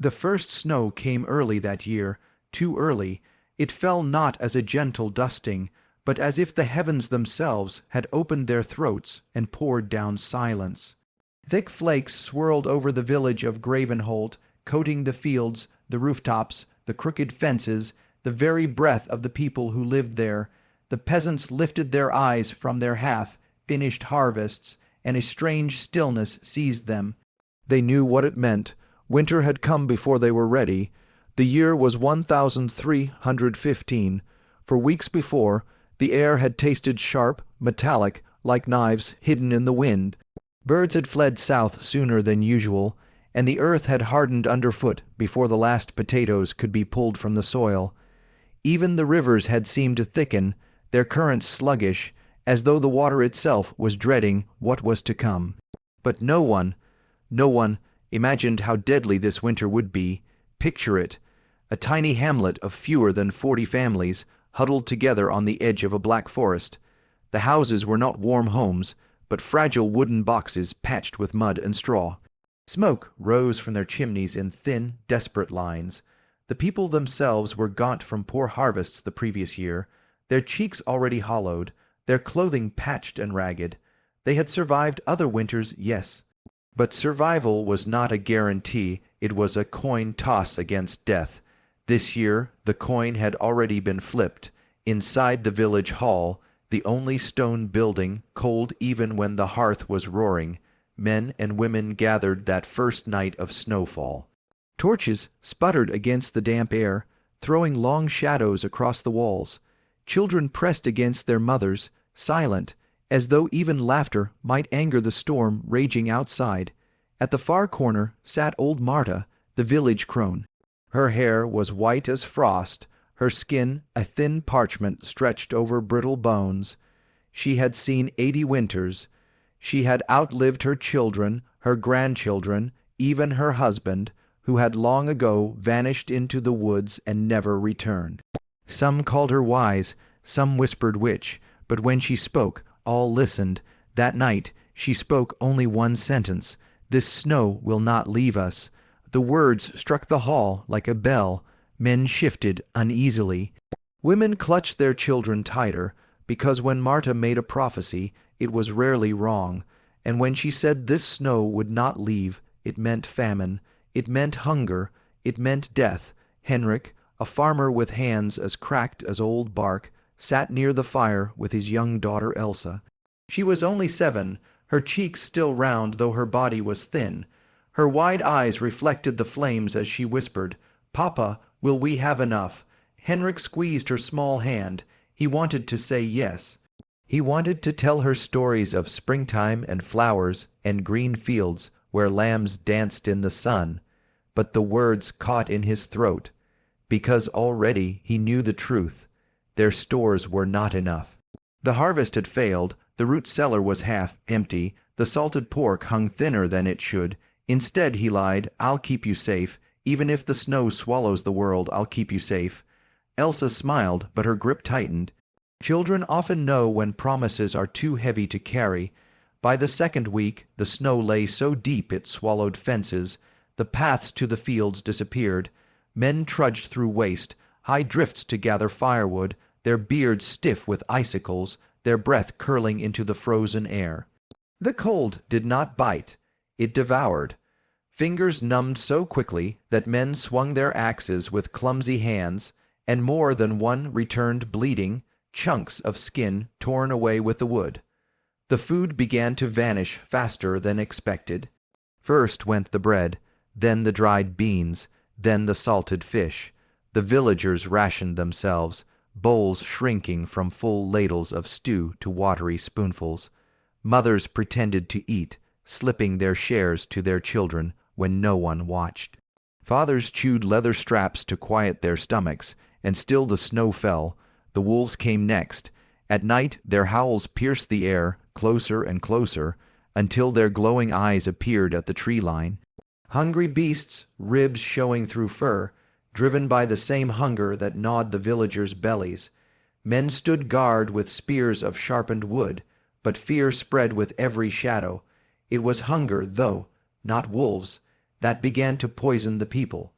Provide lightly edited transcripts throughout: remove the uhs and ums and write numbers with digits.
The first snow came early that year, too early. It fell not as a gentle dusting, but as if the heavens themselves had opened their throats and poured down silence. Thick flakes swirled over the village of Gravenholt, coating the fields, the rooftops, the crooked fences, the very breath of the people who lived there. The peasants lifted their eyes from their half-finished harvests, and a strange stillness seized them. They knew what it meant. Winter had come before they were ready. The year was 1315. For weeks before, the air had tasted sharp, metallic, like knives hidden in the wind. Birds had fled south sooner than usual, and the earth had hardened underfoot before the last potatoes could be pulled from the soil. Even the rivers had seemed to thicken, their currents sluggish, as though the water itself was dreading what was to come. But no one imagined how deadly this winter would be. Picture it, a tiny hamlet of fewer than 40 families, huddled together on the edge of a black forest. The houses were not warm homes, but fragile wooden boxes patched with mud and straw. Smoke rose from their chimneys in thin, desperate lines. The people themselves were gaunt from poor harvests the previous year, their cheeks already hollowed, their clothing patched and ragged. They had survived other winters, yes, but survival was not a guarantee, it was a coin toss against death. This year the coin had already been flipped. Inside the village hall, the only stone building, cold even when the hearth was roaring, men and women gathered that first night of snowfall. Torches sputtered against the damp air, throwing long shadows across the walls. Children pressed against their mothers, silent, as though even laughter might anger the storm raging outside. At the far corner sat old Marta, the village crone. Her hair was white as frost, her skin a thin parchment stretched over brittle bones. She had seen 80 winters. She had outlived her children, her grandchildren, even her husband, who had long ago vanished into the woods and never returned. Some called her wise, some whispered witch, but when she spoke, all listened. That night she spoke only one sentence: "This snow will not leave us." The words struck the hall like a bell. Men shifted uneasily. Women clutched their children tighter, because when Marta made a prophecy, it was rarely wrong, and when she said this snow would not leave, it meant famine, it meant hunger, it meant death. Henrik, a farmer with hands as cracked as old bark, sat near the fire with his young daughter Elsa. She was only 7, her cheeks still round though her body was thin. Her wide eyes reflected the flames as she whispered, "Papa, will we have enough?" Henrik squeezed her small hand. He wanted to say yes. He wanted to tell her stories of springtime and flowers and green fields where lambs danced in the sun, but the words caught in his throat, because already he knew the truth. Their stores were not enough. The harvest had failed, the root cellar was half empty, the salted pork hung thinner than it should. Instead, he lied, "I'll keep you safe. Even if the snow swallows the world, I'll keep you safe." Elsa smiled, but her grip tightened. Children often know when promises are too heavy to carry. By the second week, the snow lay so deep it swallowed fences. The paths to the fields disappeared. Men trudged through waste, high drifts to gather firewood, their beards stiff with icicles, their breath curling into the frozen air. The cold did not bite. It devoured. Fingers numbed so quickly that men swung their axes with clumsy hands, and more than one returned bleeding, chunks of skin torn away with the wood. The food began to vanish faster than expected. First went the bread, then the dried beans, then the salted fish. The villagers rationed themselves, bowls shrinking from full ladles of stew to watery spoonfuls. Mothers pretended to eat, slipping their shares to their children when no one watched. Fathers chewed leather straps to quiet their stomachs, and still the snow fell. The wolves came next. At night their howls pierced the air, closer and closer, until their glowing eyes appeared at the tree line. Hungry beasts, ribs showing through fur, driven by the same hunger that gnawed the villagers' bellies. Men stood guard with spears of sharpened wood, but fear spread with every shadow. It was hunger, though, not wolves. that began to poison the people.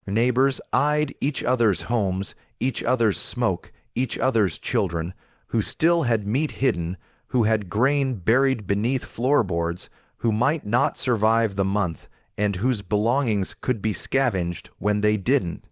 Neighbors eyed each other's homes, each other's smoke, each other's children, who still had meat hidden, who had grain buried beneath floorboards, who might not survive the month, and whose belongings could be scavenged when they didn't.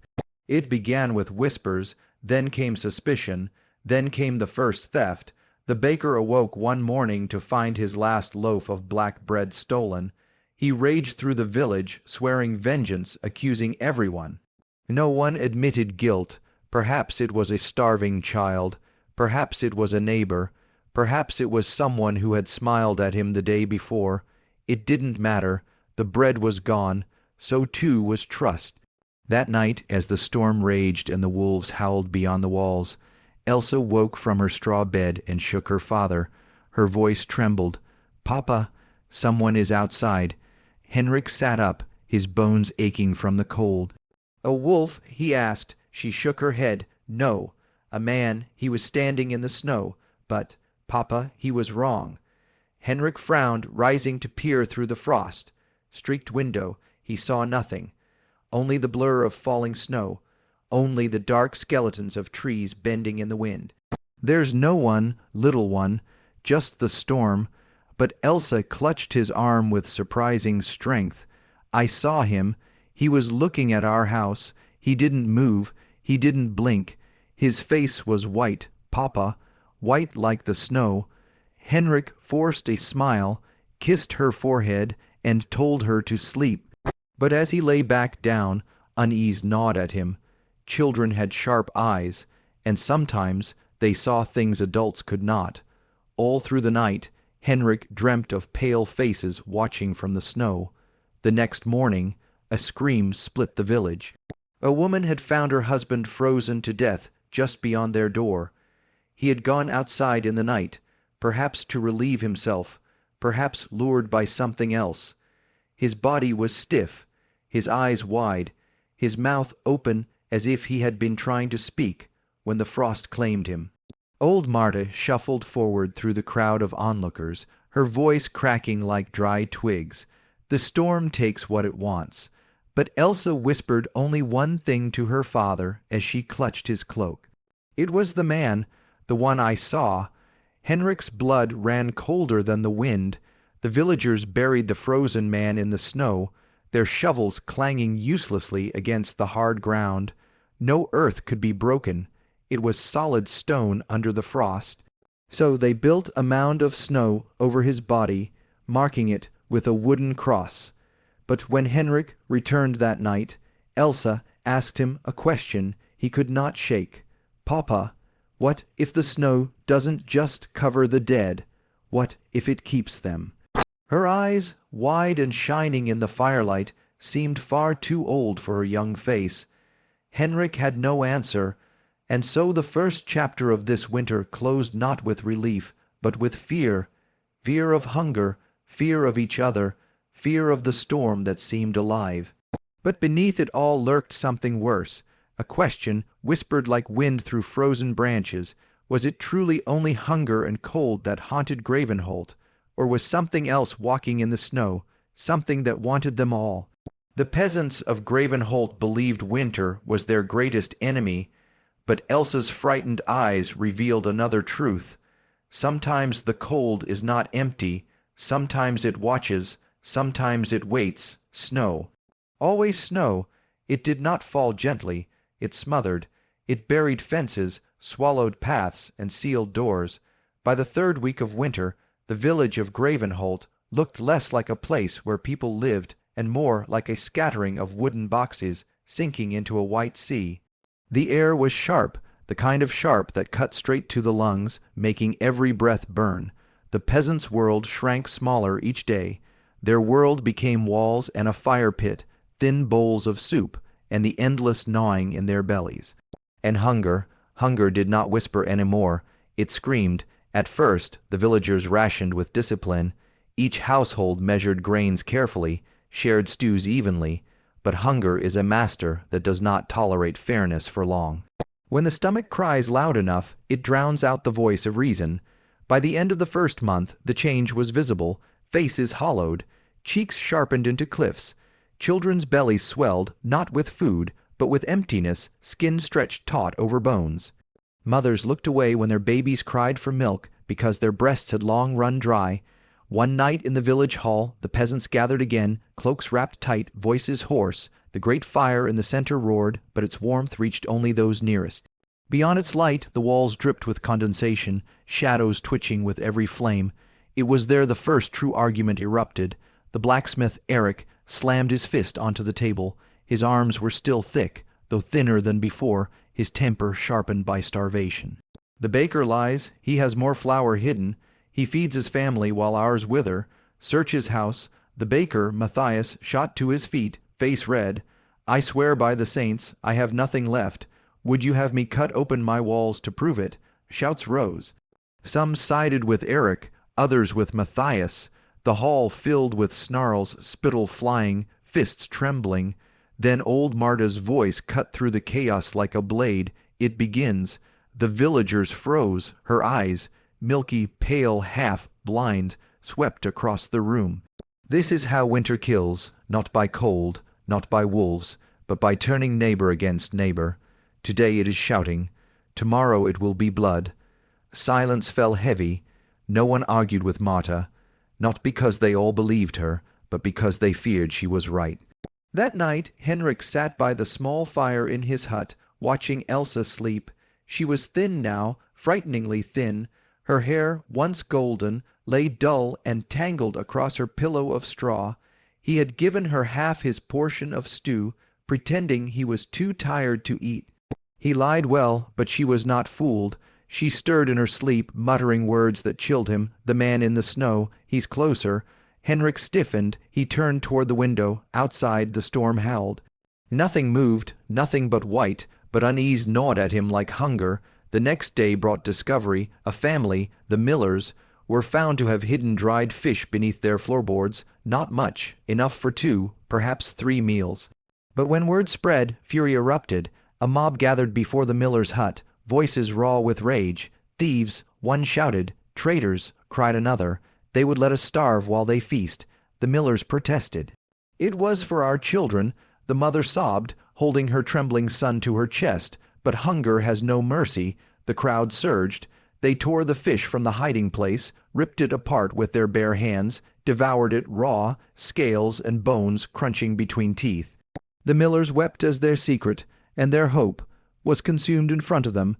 It began with whispers, then came suspicion, then came the first theft. The baker awoke one morning to find his last loaf of black bread stolen. He raged through the village, swearing vengeance, accusing everyone. No one admitted guilt. Perhaps it was a starving child. Perhaps it was a neighbor. Perhaps it was someone who had smiled at him the day before. It didn't matter. The bread was gone. So too was trust. That night, as the storm raged and the wolves howled beyond the walls, Elsa woke from her straw bed and shook her father. Her voice trembled. "Papa, someone is outside." Henrik sat up, his bones aching from the cold. "A wolf?" he asked. She shook her head. "No. A man. He was standing in the snow. But, Papa, he was wrong." Henrik frowned, rising to peer through the frost. Streaked window. He saw nothing. Only the blur of falling snow. Only the dark skeletons of trees bending in the wind. "There's no one, little one, just the storm." But Elsa clutched his arm with surprising strength. "I saw him. He was looking at our house. He didn't move. He didn't blink. His face was white, Papa, white like the snow." Henrik forced a smile, kissed her forehead, and told her to sleep. But as he lay back down, unease gnawed at him. Children had sharp eyes, and sometimes they saw things adults could not. All through the night, Henrik dreamt of pale faces watching from the snow. The next morning, a scream split the village. A woman had found her husband frozen to death just beyond their door. He had gone outside in the night, perhaps to relieve himself, perhaps lured by something else. His body was stiff, his eyes wide, his mouth open as if he had been trying to speak when the frost claimed him. Old Marta shuffled forward through the crowd of onlookers, her voice cracking like dry twigs. The storm takes what it wants. But Elsa whispered only one thing to her father as she clutched his cloak. "It was the man, the one I saw." Henrik's blood ran colder than the wind. The villagers buried the frozen man in the snow, their shovels clanging uselessly against the hard ground. No earth could be broken. It was solid stone under the frost. So they built a mound of snow over his body, marking it with a wooden cross. But when Henrik returned that night, Elsa asked him a question he could not shake. "Papa, what if the snow doesn't just cover the dead? What if it keeps them?" Her eyes, wide and shining in the firelight, seemed far too old for her young face. Henrik had no answer, and so the first chapter of this winter closed not with relief, but with fear. Fear of hunger, fear of each other, fear of the storm that seemed alive. But beneath it all lurked something worse, a question whispered like wind through frozen branches. Was it truly only hunger and cold that haunted Gravenholt, or was something else walking in the snow, something that wanted them all? The peasants of Gravenholt believed winter was their greatest enemy, but Elsa's frightened eyes revealed another truth. Sometimes the cold is not empty, sometimes it watches, sometimes it waits. Snow. Always snow. It did not fall gently. It smothered. It buried fences, swallowed paths, and sealed doors. By the third week of winter, the village of Gravenholt looked less like a place where people lived and more like a scattering of wooden boxes sinking into a white sea. The air was sharp, the kind of sharp that cut straight to the lungs, making every breath burn. The peasants' world shrank smaller each day. Their world became walls and a fire pit, thin bowls of soup, and the endless gnawing in their bellies. And hunger did not whisper any more. It screamed. At first, the villagers rationed with discipline. Each household measured grains carefully, shared stews evenly. But hunger is a master that does not tolerate fairness for long. When the stomach cries loud enough, it drowns out the voice of reason. By the end of the first month, the change was visible. Faces hollowed, cheeks sharpened into cliffs. Children's bellies swelled, not with food, but with emptiness, skin stretched taut over bones. Mothers looked away when their babies cried for milk because their breasts had long run dry. One night in the village hall, the peasants gathered again, cloaks wrapped tight, voices hoarse. The great fire in the center roared, but its warmth reached only those nearest. Beyond its light, the walls dripped with condensation, shadows twitching with every flame. It was there the first true argument erupted. The blacksmith, Eric, slammed his fist onto the table. His arms were still thick, though thinner than before, his temper sharpened by starvation. The baker lies, he has more flour hidden. He feeds his family while ours wither. Search his house. The baker, Matthias, shot to his feet, face red. I swear by the saints, I have nothing left. Would you have me cut open my walls to prove it? Shouts rose. Some sided with Eric, others with Matthias. The hall filled with snarls, spittle flying, fists trembling. Then old Marta's voice cut through the chaos like a blade. It begins. The villagers froze, her eyes, milky, pale, half blind, swept across the room. This is how winter kills, not by cold, not by wolves, but by turning neighbor against neighbor. Today it is shouting. Tomorrow it will be blood. Silence fell heavy. No one argued with Marta, not because they all believed her, but because they feared she was right. That night Henrik sat by the small fire in his hut, watching Elsa sleep. She was thin now, frighteningly thin. Her hair, once golden, lay dull and tangled across her pillow of straw. He had given her half his portion of stew, pretending he was too tired to eat. He lied well, but she was not fooled. She stirred in her sleep, muttering words that chilled him. The man in the snow, he's closer. Henrik stiffened. He turned toward the window. Outside, the storm howled. Nothing moved, nothing but white, but unease gnawed at him like hunger. The next day brought discovery. A family, the Millers, were found to have hidden dried fish beneath their floorboards. Not much, enough for 2, perhaps 3 meals. But when word spread, fury erupted. A mob gathered before the miller's hut, voices raw with rage. Thieves, one shouted. Traitors, cried another. They would let us starve while they feast. The millers protested. It was for our children, the mother sobbed, holding her trembling son to her chest. But hunger has no mercy. The crowd surged. They tore the fish from the hiding place, ripped it apart with their bare hands, devoured it raw, scales and bones crunching between teeth. The millers wept as their secret, and their hope, was consumed in front of them.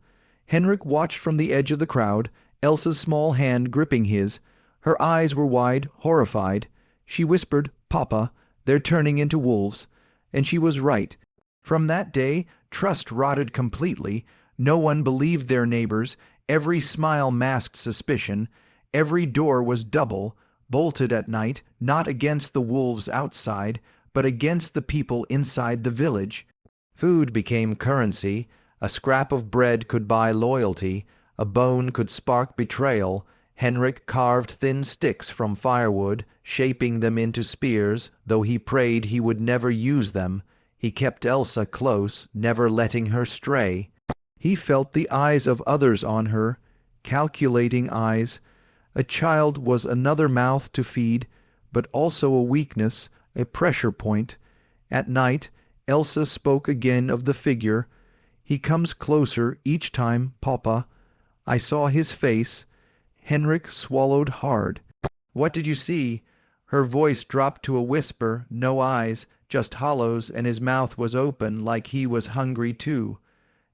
Henrik watched from the edge of the crowd, Elsa's small hand gripping his. Her eyes were wide, horrified. She whispered, "Papa, they're turning into wolves." And she was right. From that day, trust rotted completely. No one believed their neighbors. Every smile masked suspicion. Every door was double, bolted at night, not against the wolves outside, but against the people inside the village. Food became currency. A scrap of bread could buy loyalty. A bone could spark betrayal. Henrik carved thin sticks from firewood, shaping them into spears, though he prayed he would never use them. He kept Elsa close, never letting her stray. He felt the eyes of others on her, calculating eyes. A child was another mouth to feed, but also a weakness, a pressure point. At night, Elsa spoke again of the figure. He comes closer each time, Papa. I saw his face. Henrik swallowed hard. What did you see? Her voice dropped to a whisper, no eyes, just hollows, and his mouth was open like he was hungry too.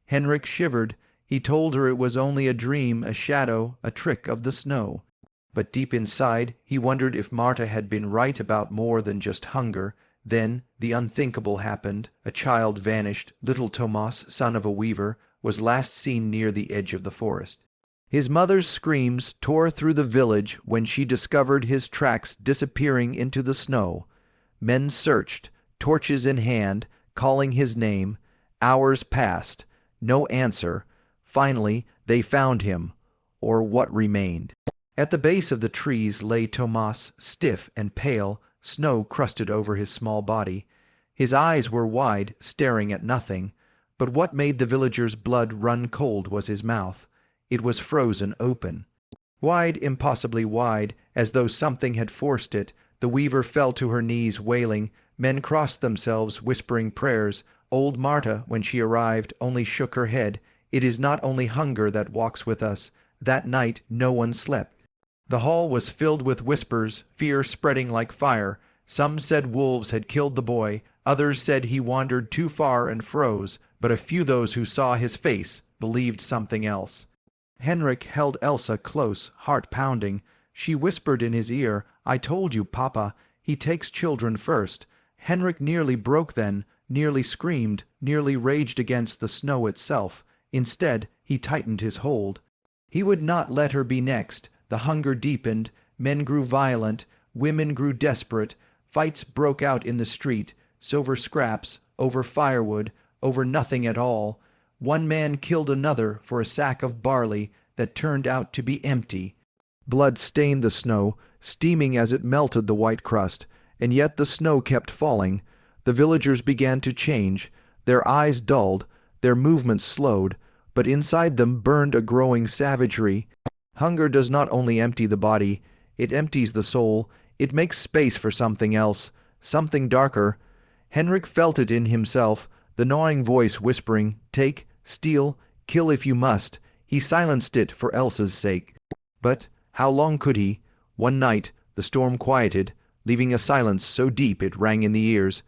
Henrik shivered. He told her it was only a dream, a shadow, a trick of the snow. But deep inside, he wondered if Marta had been right about more than just hunger. Then the unthinkable happened. A child vanished. Little Tomas, son of a weaver, was last seen near the edge of the forest. His mother's screams tore through the village when she discovered his tracks disappearing into the snow. Men searched, torches in hand, calling his name. Hours passed. No answer. Finally, they found him, or what remained. At the base of the trees lay Tomas, stiff and pale, snow crusted over his small body. His eyes were wide, staring at nothing, but what made the villagers' blood run cold was his mouth. It was frozen open. Wide, impossibly wide, as though something had forced it, the weaver fell to her knees, wailing, Men crossed themselves, whispering prayers. Old Marta, when she arrived, only shook her head. It is not only hunger that walks with us. That night no one slept. The hall was filled with whispers, fear spreading like fire. Some said wolves had killed the boy, others said he wandered too far and froze, but a few those who saw his face believed something else. Henrik held Elsa close, heart pounding. She whispered in his ear, "I told you, Papa, he takes children first." Henrik nearly broke then, nearly screamed, nearly raged against the snow itself. Instead, he tightened his hold. He would not let her be next. The hunger deepened, men grew violent, women grew desperate, fights broke out in the street, over scraps, over firewood, over nothing at all. One man killed another for a sack of barley that turned out to be empty. Blood stained the snow, steaming as it melted the white crust, and yet the snow kept falling. The villagers began to change, their eyes dulled, their movements slowed, but inside them burned a growing savagery. Hunger does not only empty the body, it empties the soul, it makes space for something else, something darker. Henrik felt it in himself, the gnawing voice whispering, "Take, steal, kill if you must." He silenced it for Elsa's sake. But how long could he? One night the storm quieted, leaving a silence so deep it rang in the ears.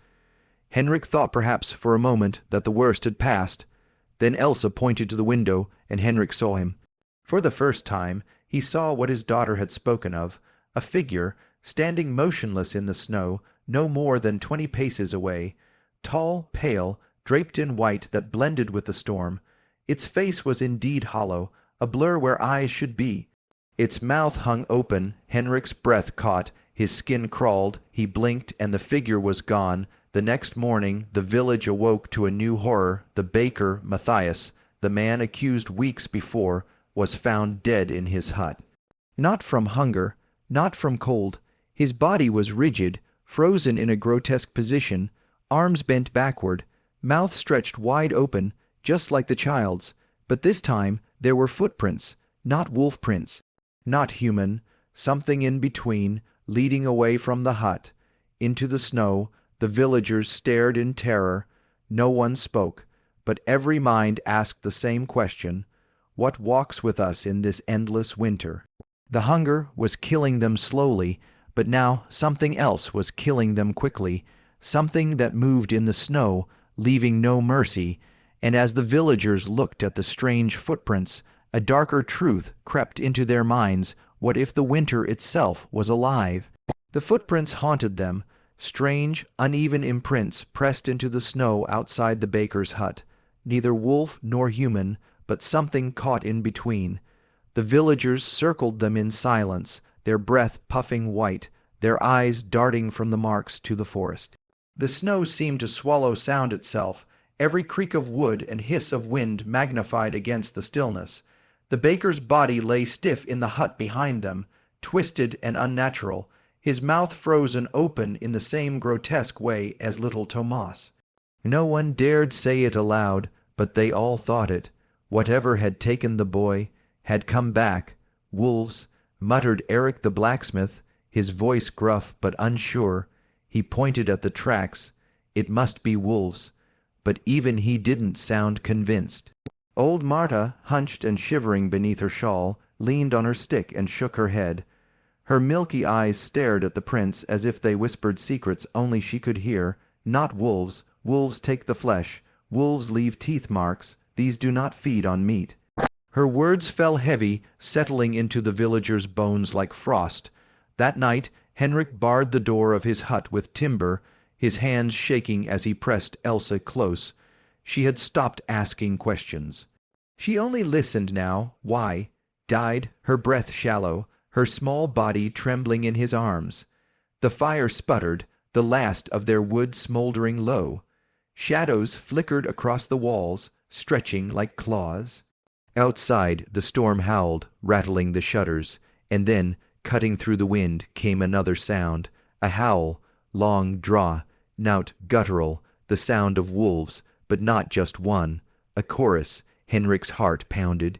Henrik thought perhaps for a moment that the worst had passed. Then Elsa pointed to the window, and Henrik saw him. For the first time he saw what his daughter had spoken of, a figure standing motionless in the snow, no more than 20 paces away, tall, pale, draped in white that blended with the storm. Its face was indeed hollow, a blur where eyes should be. Its mouth hung open, Henrik's breath caught, his skin crawled, he blinked, and the figure was gone. The next morning the village awoke to a new horror. The baker, Matthias, the man accused weeks before, was found dead in his hut. Not from hunger, not from cold. His body was rigid, frozen in a grotesque position, arms bent backward, mouth stretched wide open, just like the child's. But this time there were footprints, not wolf prints, not human, something in between, leading away from the hut. Into the snow, the villagers stared in terror. No one spoke, but every mind asked the same question: what walks with us in this endless winter? The hunger was killing them slowly, but now something else was killing them quickly, something that moved in the snow, leaving no mercy. And as the villagers looked at the strange footprints, a darker truth crept into their minds. What if the winter itself was alive? The footprints haunted them, strange, uneven imprints pressed into the snow outside the baker's hut. Neither wolf nor human, but something caught in between. The villagers circled them in silence, their breath puffing white, their eyes darting from the marks to the forest. The snow seemed to swallow sound itself, every creak of wood and hiss of wind magnified against the stillness. The baker's body lay stiff in the hut behind them, twisted and unnatural, his mouth frozen open in the same grotesque way as little Tomas. No one dared say it aloud, but they all thought it. Whatever had taken the boy had come back. Wolves, muttered Eric the blacksmith, his voice gruff but unsure. He pointed at the tracks. It must be wolves, but even he didn't sound convinced. Old Marta, hunched and shivering beneath her shawl, leaned on her stick and shook her head. Her milky eyes stared at the prince as if they whispered secrets only she could hear. Not wolves. Wolves take the flesh. Wolves leave teeth marks. These do not feed on meat. Her words fell heavy, settling into the villagers' bones like frost. That night Henrik barred the door of his hut with timber, his hands shaking as he pressed Elsa close. She had stopped asking questions. She only listened now. Why? Died, her breath shallow, her small body trembling in his arms. The fire sputtered, the last of their wood smoldering low. Shadows flickered across the walls, stretching like claws. Outside the storm howled, rattling the shutters, and then, cutting through the wind, came another sound, a howl, long draw, nout guttural, the sound of wolves, but not just one, a chorus. Henrik's heart pounded.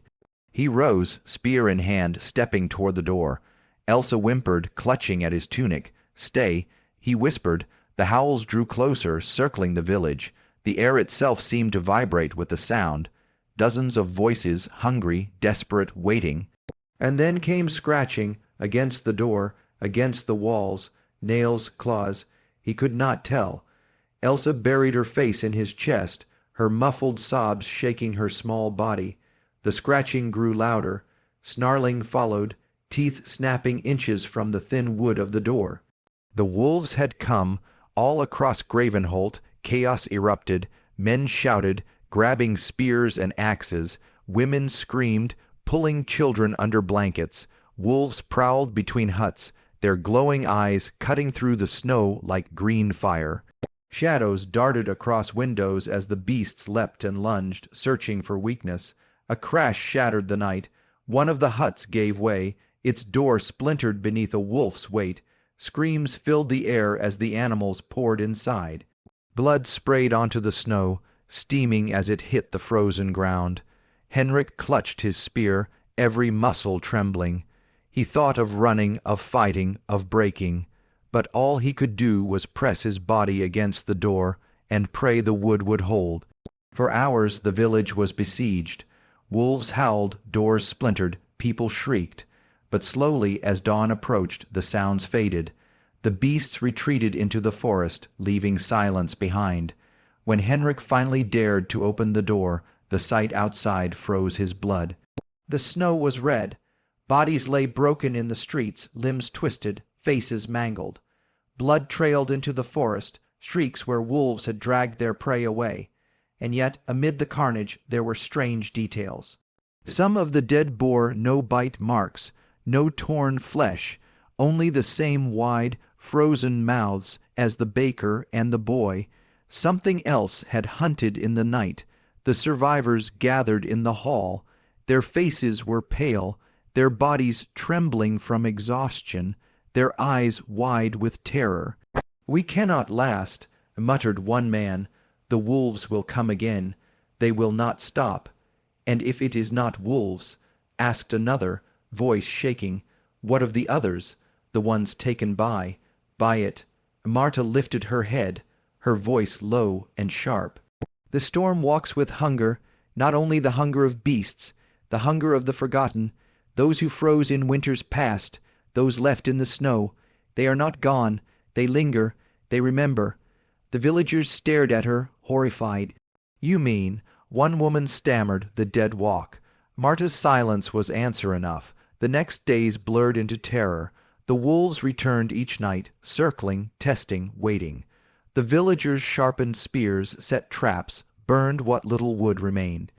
He rose, spear in hand, stepping toward the door. Elsa whimpered, clutching at his tunic. "Stay," he whispered. The howls drew closer, circling the village. The air itself seemed to vibrate with the sound. Dozens of voices, hungry, desperate, waiting. And then came scratching, against the door, against the walls, nails, claws. He could not tell. Elsa buried her face in his chest, her muffled sobs shaking her small body. The scratching grew louder. Snarling followed, teeth snapping inches from the thin wood of the door. The wolves had come. All across Gravenholt, chaos erupted. Men shouted, grabbing spears and axes. Women screamed, pulling children under blankets. Wolves prowled between huts, their glowing eyes cutting through the snow like green fire. Shadows darted across windows as the beasts leapt and lunged, searching for weakness. A crash shattered the night. One of the huts gave way. Its door splintered beneath a wolf's weight. Screams filled the air as the animals poured inside. Blood sprayed onto the snow, steaming as it hit the frozen ground. Henrik clutched his spear, every muscle trembling. He thought of running, of fighting, of breaking, but all he could do was press his body against the door and pray the wood would hold. For hours the village was besieged. Wolves howled, doors splintered, people shrieked. But slowly, as dawn approached, the sounds faded. The beasts retreated into the forest, leaving silence behind. When Henrik finally dared to open the door, the sight outside froze his blood. The snow was red. Bodies lay broken in the streets, limbs twisted, faces mangled. Blood trailed into the forest, shrieks where wolves had dragged their prey away. And yet, amid the carnage, there were strange details. Some of the dead bore no bite marks, no torn flesh, only the same wide, frozen mouths as the baker and the boy. Something else had hunted in the night. The survivors gathered in the hall. Their faces were pale, their bodies trembling from exhaustion, their eyes wide with terror. "We cannot last," muttered one man. "The wolves will come again. They will not stop." "And if it is not wolves?" asked another, voice shaking. "What of the others, the ones taken by it?" Marta lifted her head, her voice low and sharp. "The storm walks with hunger, not only the hunger of beasts, the hunger of the forgotten, those who froze in winters past, those left in the snow. They are not gone, they linger, they remember." The villagers stared at her, horrified. "You mean," one woman stammered, "the dead walk." Marta's silence was answer enough. The next days blurred into terror. The wolves returned each night, circling, testing, waiting. The villagers sharpened spears, set traps, burned what little wood remained.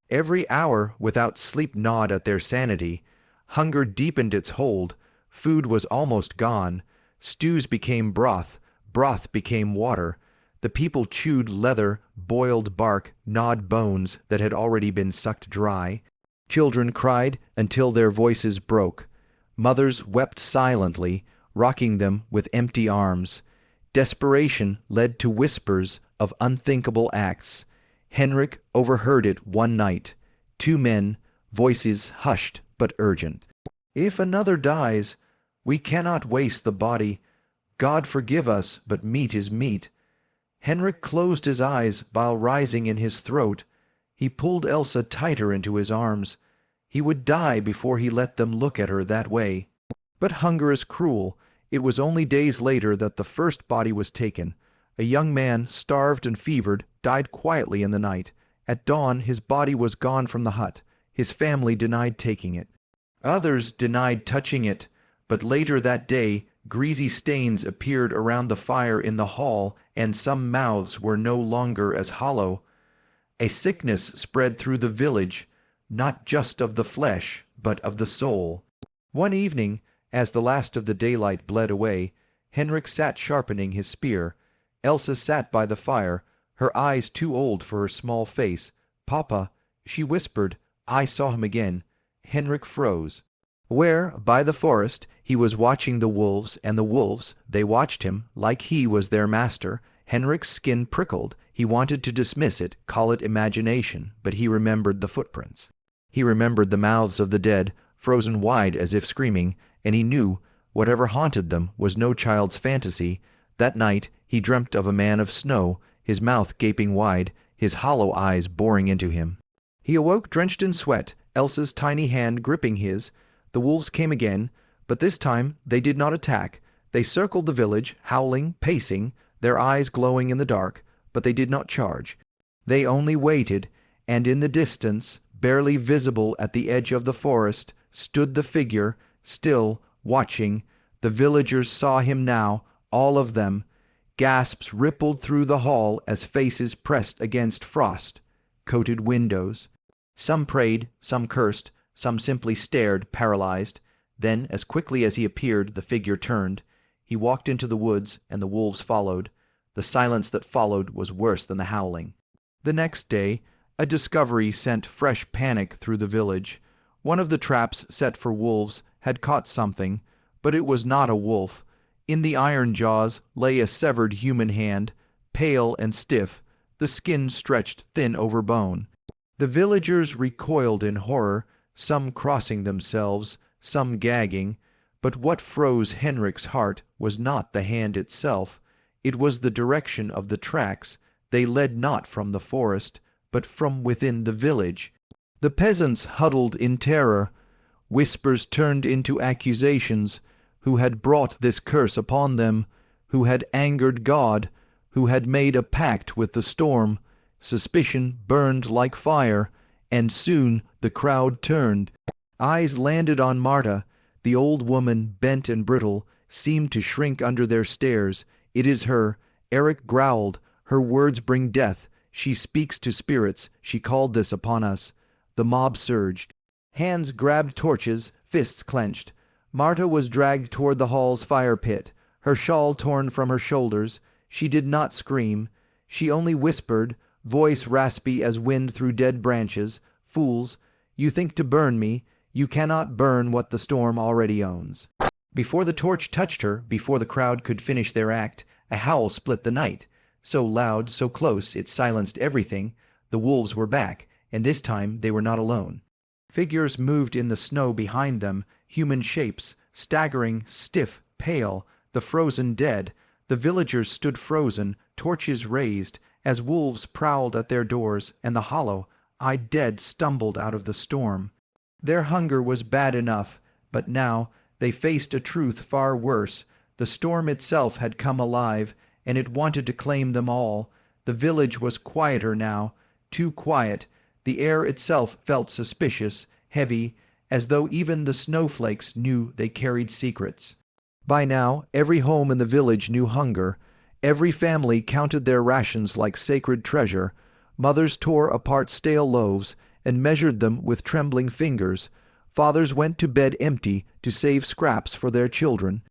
Every hour, without sleep, gnawed at their sanity. Hunger deepened its hold. Food was almost gone. Stews became broth. Broth became water. The people chewed leather, boiled bark, gnawed bones that had already been sucked dry. Children cried until their voices broke. Mothers wept silently, rocking them with empty arms. Desperation led to whispers of unthinkable acts. Henrik overheard it one night. Two men, voices hushed but urgent. "If another dies, we cannot waste the body. God forgive us, but meat is meat." Henrik closed his eyes while rising in his throat. He pulled Elsa tighter into his arms. He would die before he let them look at her that way. But hunger is cruel. It was only days later that the first body was taken. A young man, starved and fevered, died quietly in the night. At dawn his body was gone from the hut. His family denied taking it. Others denied touching it, but later that day greasy stains appeared around the fire in the hall, and some mouths were no longer as hollow. A sickness spread through the village, not just of the flesh, but of the soul. One evening, as the last of the daylight bled away, Henrik sat sharpening his spear. Elsa sat by the fire, her eyes too old for her small face. "Papa," she whispered, "I saw him again." Henrik froze. Where, by the forest, he was watching the wolves, and the wolves, they watched him, like he was their master. Henrik's skin prickled. He wanted to dismiss it, call it imagination, but he remembered the footprints. He remembered the mouths of the dead, frozen wide as if screaming, and he knew, whatever haunted them was no child's fantasy. That night He dreamt of a man of snow, his mouth gaping wide, his hollow eyes boring into him. He awoke drenched in sweat, Elsa's tiny hand gripping his. The wolves came again, but this time they did not attack. They circled the village, howling, pacing, their eyes glowing in the dark, but they did not charge. They only waited, and in the distance, barely visible at the edge of the forest, stood the figure, still, watching. The villagers saw him now, all of them. Gasps rippled through the hall as faces pressed against frost-coated windows. Some prayed, some cursed, some simply stared, paralyzed. Then, as quickly as he appeared, the figure turned. He walked into the woods, and the wolves followed. The silence that followed was worse than the howling. The next day, a discovery sent fresh panic through the village. One of the traps set for wolves had caught something, but it was not a wolf. In the iron jaws lay a severed human hand, pale and stiff, the skin stretched thin over bone. The villagers recoiled in horror, some crossing themselves, some gagging. But what froze Henrik's heart was not the hand itself. It was the direction of the tracks. They led not from the forest, but from within the village. The peasants huddled in terror. Whispers turned into accusations. Who had brought this curse upon them? Who had angered God? Who had made a pact with the storm? Suspicion burned like fire, and soon the crowd turned. Eyes landed on Marta. The old woman, bent and brittle, seemed to shrink under their stares. It is her. Eric growled. Her words bring death. She speaks to spirits. She called this upon us. The mob surged. Hands grabbed torches, fists clenched. Marta was dragged toward the hall's fire pit, her shawl torn from her shoulders. She did not scream. She only whispered, voice raspy as wind through dead branches, "Fools, you think to burn me. You cannot burn what the storm already owns." Before the torch touched her, before the crowd could finish their act, a howl split the night. So loud, so close, it silenced everything. The wolves were back, and this time they were not alone. Figures moved in the snow behind them, human shapes, staggering, stiff, pale, the frozen dead. The villagers stood frozen, torches raised, as wolves prowled at their doors, and the hollow-eyed dead stumbled out of the storm. Their hunger was bad enough, but now they faced a truth far worse. The storm itself had come alive, and it wanted to claim them all. The village was quieter now, too quiet. The air itself felt suspicious, heavy, as though even the snowflakes knew they carried secrets. By now, every home in the village knew hunger. Every family counted their rations like sacred treasure. Mothers tore apart stale loaves and measured them with trembling fingers. Fathers went to bed empty to save scraps for their children.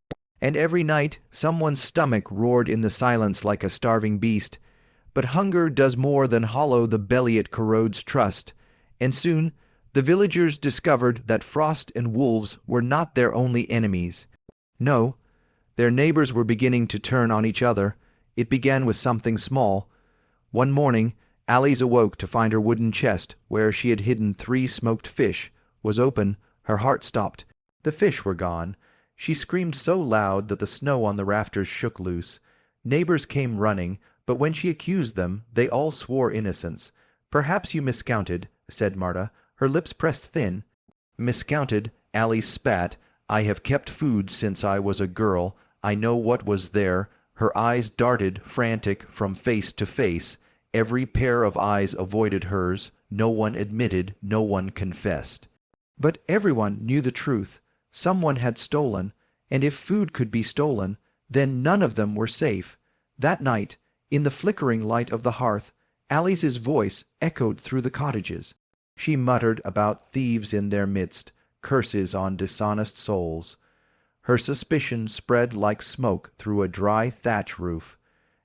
And every night someone's stomach roared in the silence like a starving beast. But hunger does more than hollow the belly it corrodes trust. And soon the villagers discovered that frost and wolves were not their only enemies. No, their neighbors were beginning to turn on each other. It began with something small. One morning, Alice awoke to find her wooden chest, where she had hidden 3 smoked fish, was open. Her heart stopped. The fish were gone. She screamed so loud that the snow on the rafters shook loose. Neighbors came running, but when she accused them, they all swore innocence. "Perhaps you miscounted," said Marta, her lips pressed thin. "Miscounted," Alice spat. "I have kept food since I was a girl. I know what was there." Her eyes darted, frantic, from face to face. Every pair of eyes avoided hers. No one admitted, no one confessed. But everyone knew the truth. Someone had stolen, and if food could be stolen, then none of them were safe. That night, in the flickering light of the hearth, Alice's voice echoed through the cottages. She muttered about thieves in their midst, curses on dishonest souls. Her suspicion spread like smoke through a dry thatch roof,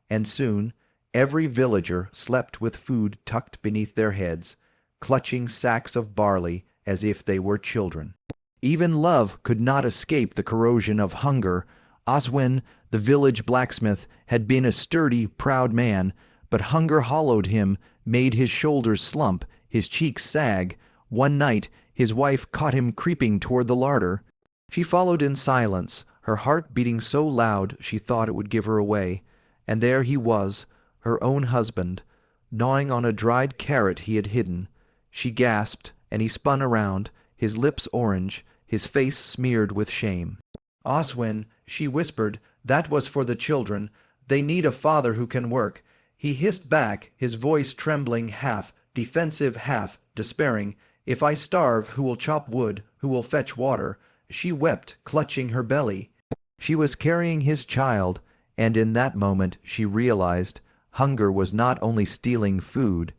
and soon every villager slept with food tucked beneath their heads, clutching sacks of barley as if they were children. Even love could not escape the corrosion of hunger. Oswin, the village blacksmith, had been a sturdy, proud man, but hunger hollowed him, made his shoulders slump, his cheeks sag. One night his wife caught him creeping toward the larder. She followed in silence, her heart beating so loud she thought it would give her away. and there he was, her own husband, gnawing on a dried carrot he had hidden. She gasped, and he spun around, his lips orange, his face smeared with shame. "Oswin," she whispered, "that was for the children. They need a father who can work." He hissed back, his voice trembling, half defensive, half despairing, "If I starve, who will chop wood, who will fetch water?" She wept, clutching her belly. She was carrying his child, and in that moment she realized hunger was not only stealing food,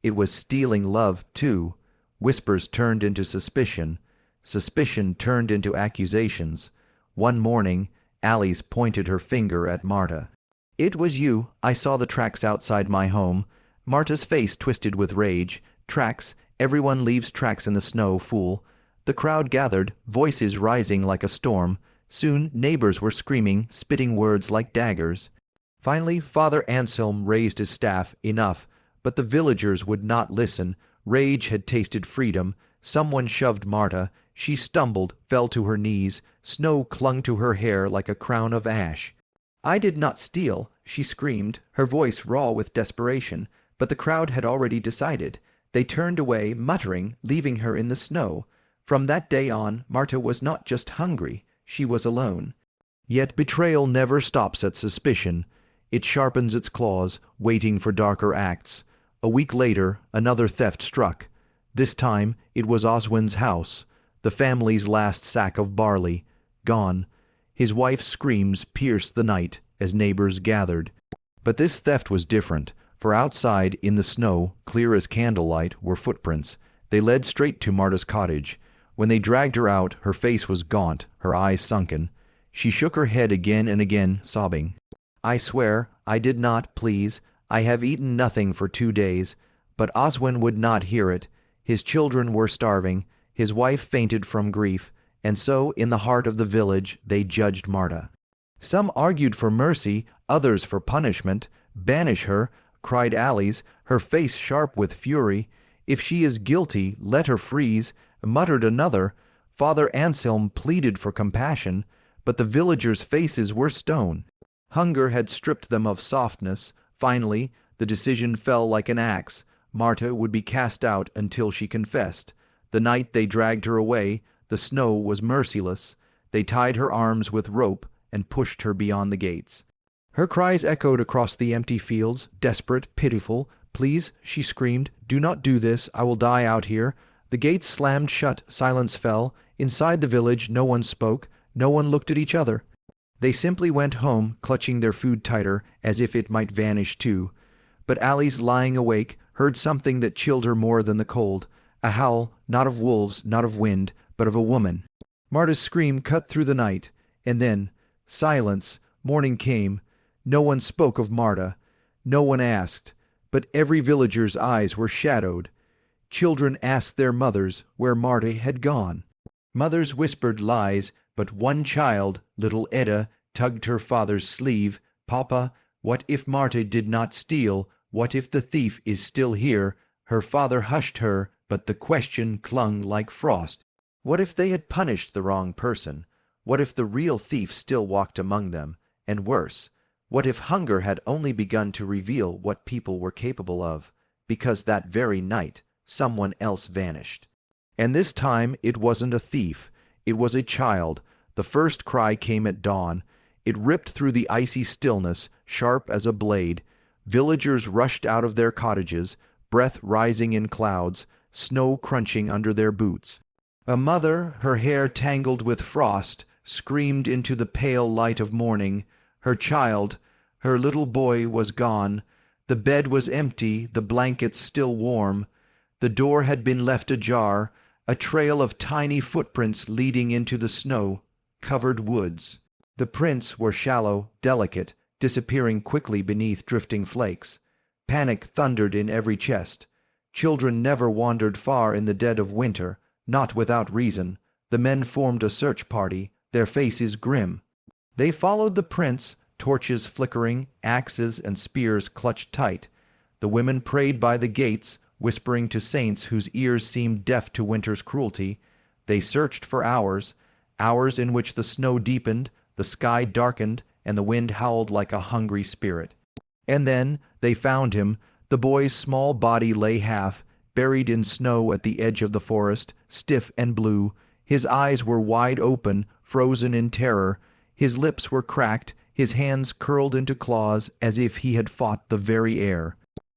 it was stealing love too. Whispers turned into suspicion. Suspicion turned into accusations. One morning, Alice pointed her finger at Marta. "It was you. I saw the tracks outside my home." Marta's face twisted with rage. "Tracks? Everyone leaves tracks in the snow, fool." The crowd gathered, voices rising like a storm. Soon neighbors were screaming, spitting words like daggers. Finally, Father Anselm raised his staff. Enough. But the villagers would not listen. Rage had tasted freedom. Someone shoved Marta. She stumbled, fell to her knees. Snow clung to her hair like a crown of ash. "I did not steal," she screamed, her voice raw with desperation. But the crowd had already decided. They turned away, muttering, leaving her in the snow. From that day on, Marta was not just hungry, she was alone. Yet betrayal never stops at suspicion. It sharpens its claws, waiting for darker acts. A week later, another theft struck. This time, it was Oswin's house. The family's last sack of barley. Gone. His wife's screams pierced the night as neighbors gathered. But this theft was different, for outside, in the snow, clear as candlelight, were footprints. They led straight to Marta's cottage. When they dragged her out, her face was gaunt, her eyes sunken. She shook her head again and again, sobbing. "I swear, I did not, please. I have eaten nothing for 2 days." But Oswin would not hear it. His children were starving. His wife fainted from grief. And so, in the heart of the village, they judged Marta. Some argued for mercy, others for punishment. "Banish her," cried Alice, her face sharp with fury. "If she is guilty, let her freeze," muttered another. Father Anselm pleaded for compassion, but the villagers' faces were stone. Hunger had stripped them of softness. Finally, the decision fell like an axe. Marta would be cast out until she confessed. The night they dragged her away, the snow was merciless. They tied her arms with rope and pushed her beyond the gates. Her cries echoed across the empty fields, desperate, pitiful. "Please," she screamed, "do not do this. I will die out here." The gates slammed shut. Silence fell. Inside the village, no one spoke. No one looked at each other. They simply went home, clutching their food tighter, as if it might vanish too. But Alice, lying awake, heard something that chilled her more than the cold. A howl, not of wolves, not of wind, but of a woman. Marta's scream cut through the night. And then, silence. Morning came. No one spoke of Marta. No one asked. But every villager's eyes were shadowed. Children asked their mothers where Marta had gone. Mothers whispered lies, but one child, little Etta, tugged her father's sleeve. "Papa, what if Marta did not steal? What if the thief is still here?" Her father hushed her, but the question clung like frost. What if they had punished the wrong person? What if the real thief still walked among them? And worse, what if hunger had only begun to reveal what people were capable of, because that very night someone else vanished? And this time it wasn't a thief. It was a child. The first cry came at dawn. It ripped through the icy stillness, sharp as a blade. Villagers rushed out of their cottages, breath rising in clouds, snow crunching under their boots. A mother, her hair tangled with frost, screamed into the pale light of morning. Her child, her little boy, was gone. The bed was empty, the blankets still warm. The door had been left ajar, a trail of tiny footprints leading into the snow-covered woods. The prints were shallow, delicate, disappearing quickly beneath drifting flakes. Panic thundered in every chest. Children never wandered far in the dead of winter, not without reason. The men formed a search party, their faces grim. They followed the prints, torches flickering, axes and spears clutched tight. The women prayed by the gates, whispering to saints whose ears seemed deaf to winter's cruelty. They searched for hours, hours in which the snow deepened, the sky darkened, and the wind howled like a hungry spirit. And then they found him. The boy's small body lay half buried in snow at the edge of the forest, stiff and blue. His eyes were wide open, frozen in terror. His lips were cracked, his hands curled into claws as if he had fought the very air.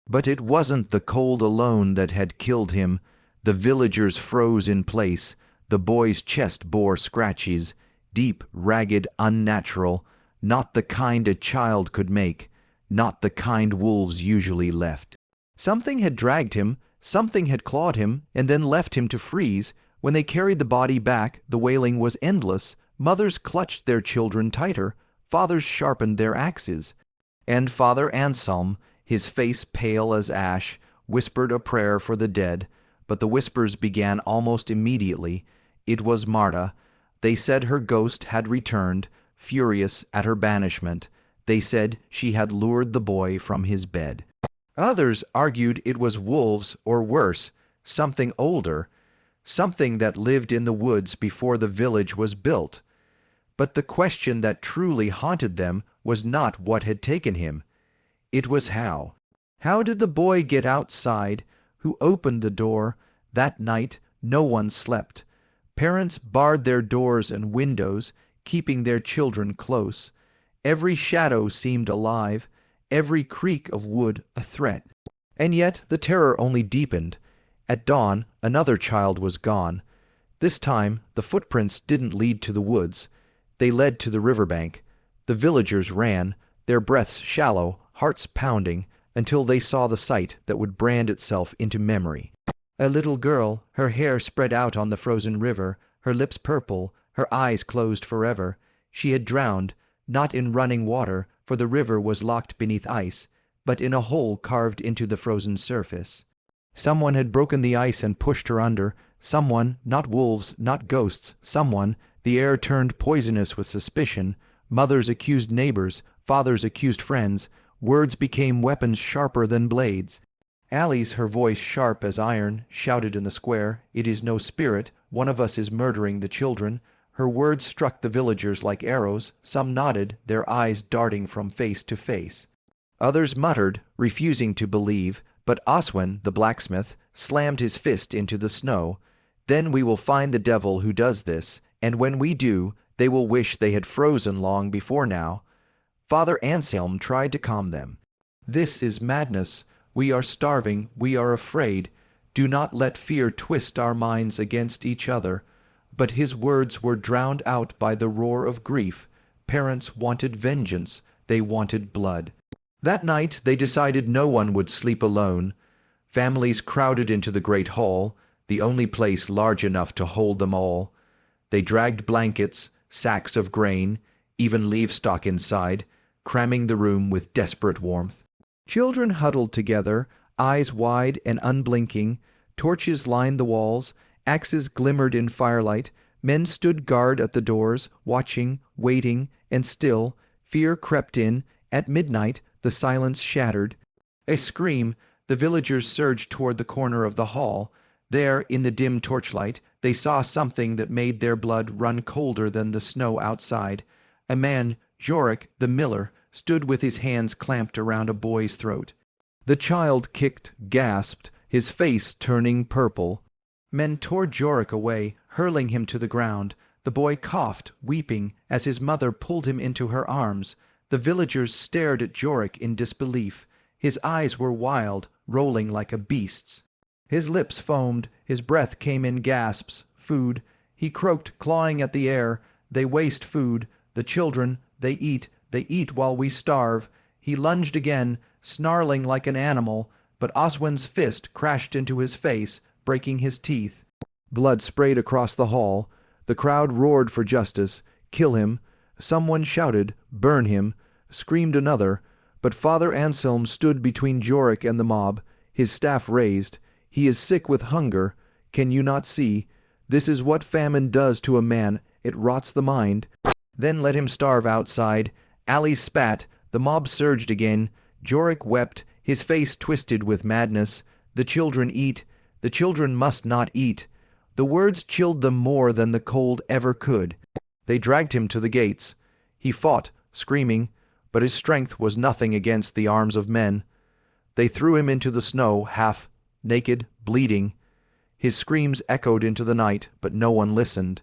But it wasn't the cold alone that had killed him. The villagers froze in place. The boy's chest bore scratches, deep, ragged, unnatural, not the kind a child could make, not the kind wolves usually left. Something had dragged him, something had clawed him, and then left him to freeze. When they carried the body back, the wailing was endless. Mothers clutched their children tighter, fathers sharpened their axes. And Father Anselm, his face pale as ash, whispered a prayer for the dead, but the whispers began almost immediately. It was Marta. They said her ghost had returned, furious at her banishment. They said she had lured the boy from his bed. Others argued it was wolves, or worse, something older, something that lived in the woods before the village was built. But the question that truly haunted them was not what had taken him. It was how. How did the boy get outside? Who opened the door? That night no one slept. Parents barred their doors and windows, keeping their children close. Every shadow seemed alive, every creak of wood a threat. And yet the terror only deepened. At dawn, another child was gone. This time, the footprints didn't lead to the woods. They led to the riverbank. The villagers ran, their breaths shallow, hearts pounding, until they saw the sight that would brand itself into memory. A little girl, her hair spread out on the frozen river, her lips purple, her eyes closed forever. She had drowned, not in running water, for the river was locked beneath ice, but in a hole carved into the frozen surface. Someone had broken the ice and pushed her under. Someone, not wolves, not ghosts, someone. The air turned poisonous with suspicion. Mothers accused neighbors, fathers accused friends. Words became weapons sharper than blades. Alice, her voice sharp as iron, shouted in the square, "It is no spirit. One of us is murdering the children." Her words struck the villagers like arrows. Some nodded, their eyes darting from face to face. Others muttered, refusing to believe, but Oswin, the blacksmith, slammed his fist into the snow. "Then we will find the devil who does this, and when we do, they will wish they had frozen long before now." Father Anselm tried to calm them. "This is madness. We are starving, we are afraid. Do not let fear twist our minds against each other." But his words were drowned out by the roar of grief. Parents wanted vengeance, they wanted blood. That night they decided no one would sleep alone. Families crowded into the great hall, the only place large enough to hold them all. They dragged blankets, sacks of grain, even livestock inside, cramming the room with desperate warmth. Children huddled together, eyes wide and unblinking. Torches lined the walls, axes glimmered in firelight. Men stood guard at the doors, watching, waiting, and still, fear crept in. At midnight, the silence shattered. A scream, the villagers surged toward the corner of the hall. There, in the dim torchlight, they saw something that made their blood run colder than the snow outside. A man, Jorik, the miller, stood with his hands clamped around a boy's throat. The child kicked, gasped, his face turning purple. Men tore Jorik away, hurling him to the ground. The boy coughed, weeping, as his mother pulled him into her arms. The villagers stared at Jorik in disbelief. His eyes were wild, rolling like a beast's. His lips foamed, his breath came in gasps. Food. He croaked, clawing at the air. "They waste food. The children, they eat while we starve." He lunged again, snarling like an animal, but Oswin's fist crashed into his face, breaking his teeth. Blood sprayed across the hall. The crowd roared for justice. "Kill him." Someone shouted, "Burn him," screamed another, but Father Anselm stood between Jorik and the mob, his staff raised. "He is sick with hunger. Can you not see? This is what famine does to a man. It rots the mind. Then let him starve outside." Alice spat. The mob surged again. Jorik wept, his face twisted with madness. "The children eat. The children must not eat." The words chilled them more than the cold ever could. They dragged him to the gates. He fought, screaming, but his strength was nothing against the arms of men. They threw him into the snow, half naked, bleeding. His screams echoed into the night, but no one listened.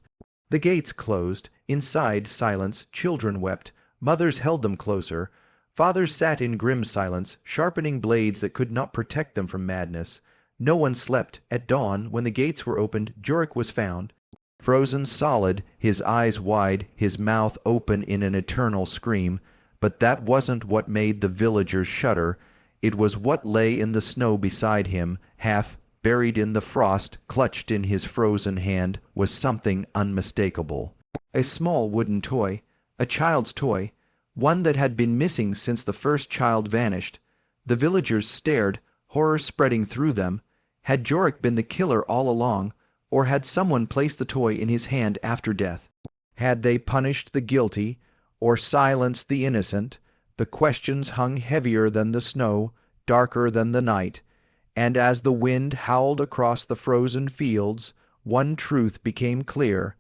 The gates closed. Inside, silence. Children wept. Mothers held them closer. Fathers sat in grim silence, sharpening blades that could not protect them from madness. No one slept. At dawn, when the gates were opened, Jurek was found, frozen solid, his eyes wide, his mouth open in an eternal scream. But that wasn't what made the villagers shudder. It was what lay in the snow beside him, half buried in the frost, clutched in his frozen hand, was something unmistakable. A small wooden toy, a child's toy, one that had been missing since the first child vanished. The villagers stared, horror spreading through them. Had Jurek been the killer all along, or had someone placed the toy in his hand after death? Had they punished the guilty, or silenced the innocent? The questions hung heavier than the snow, darker than the night, and as the wind howled across the frozen fields, one truth became clear.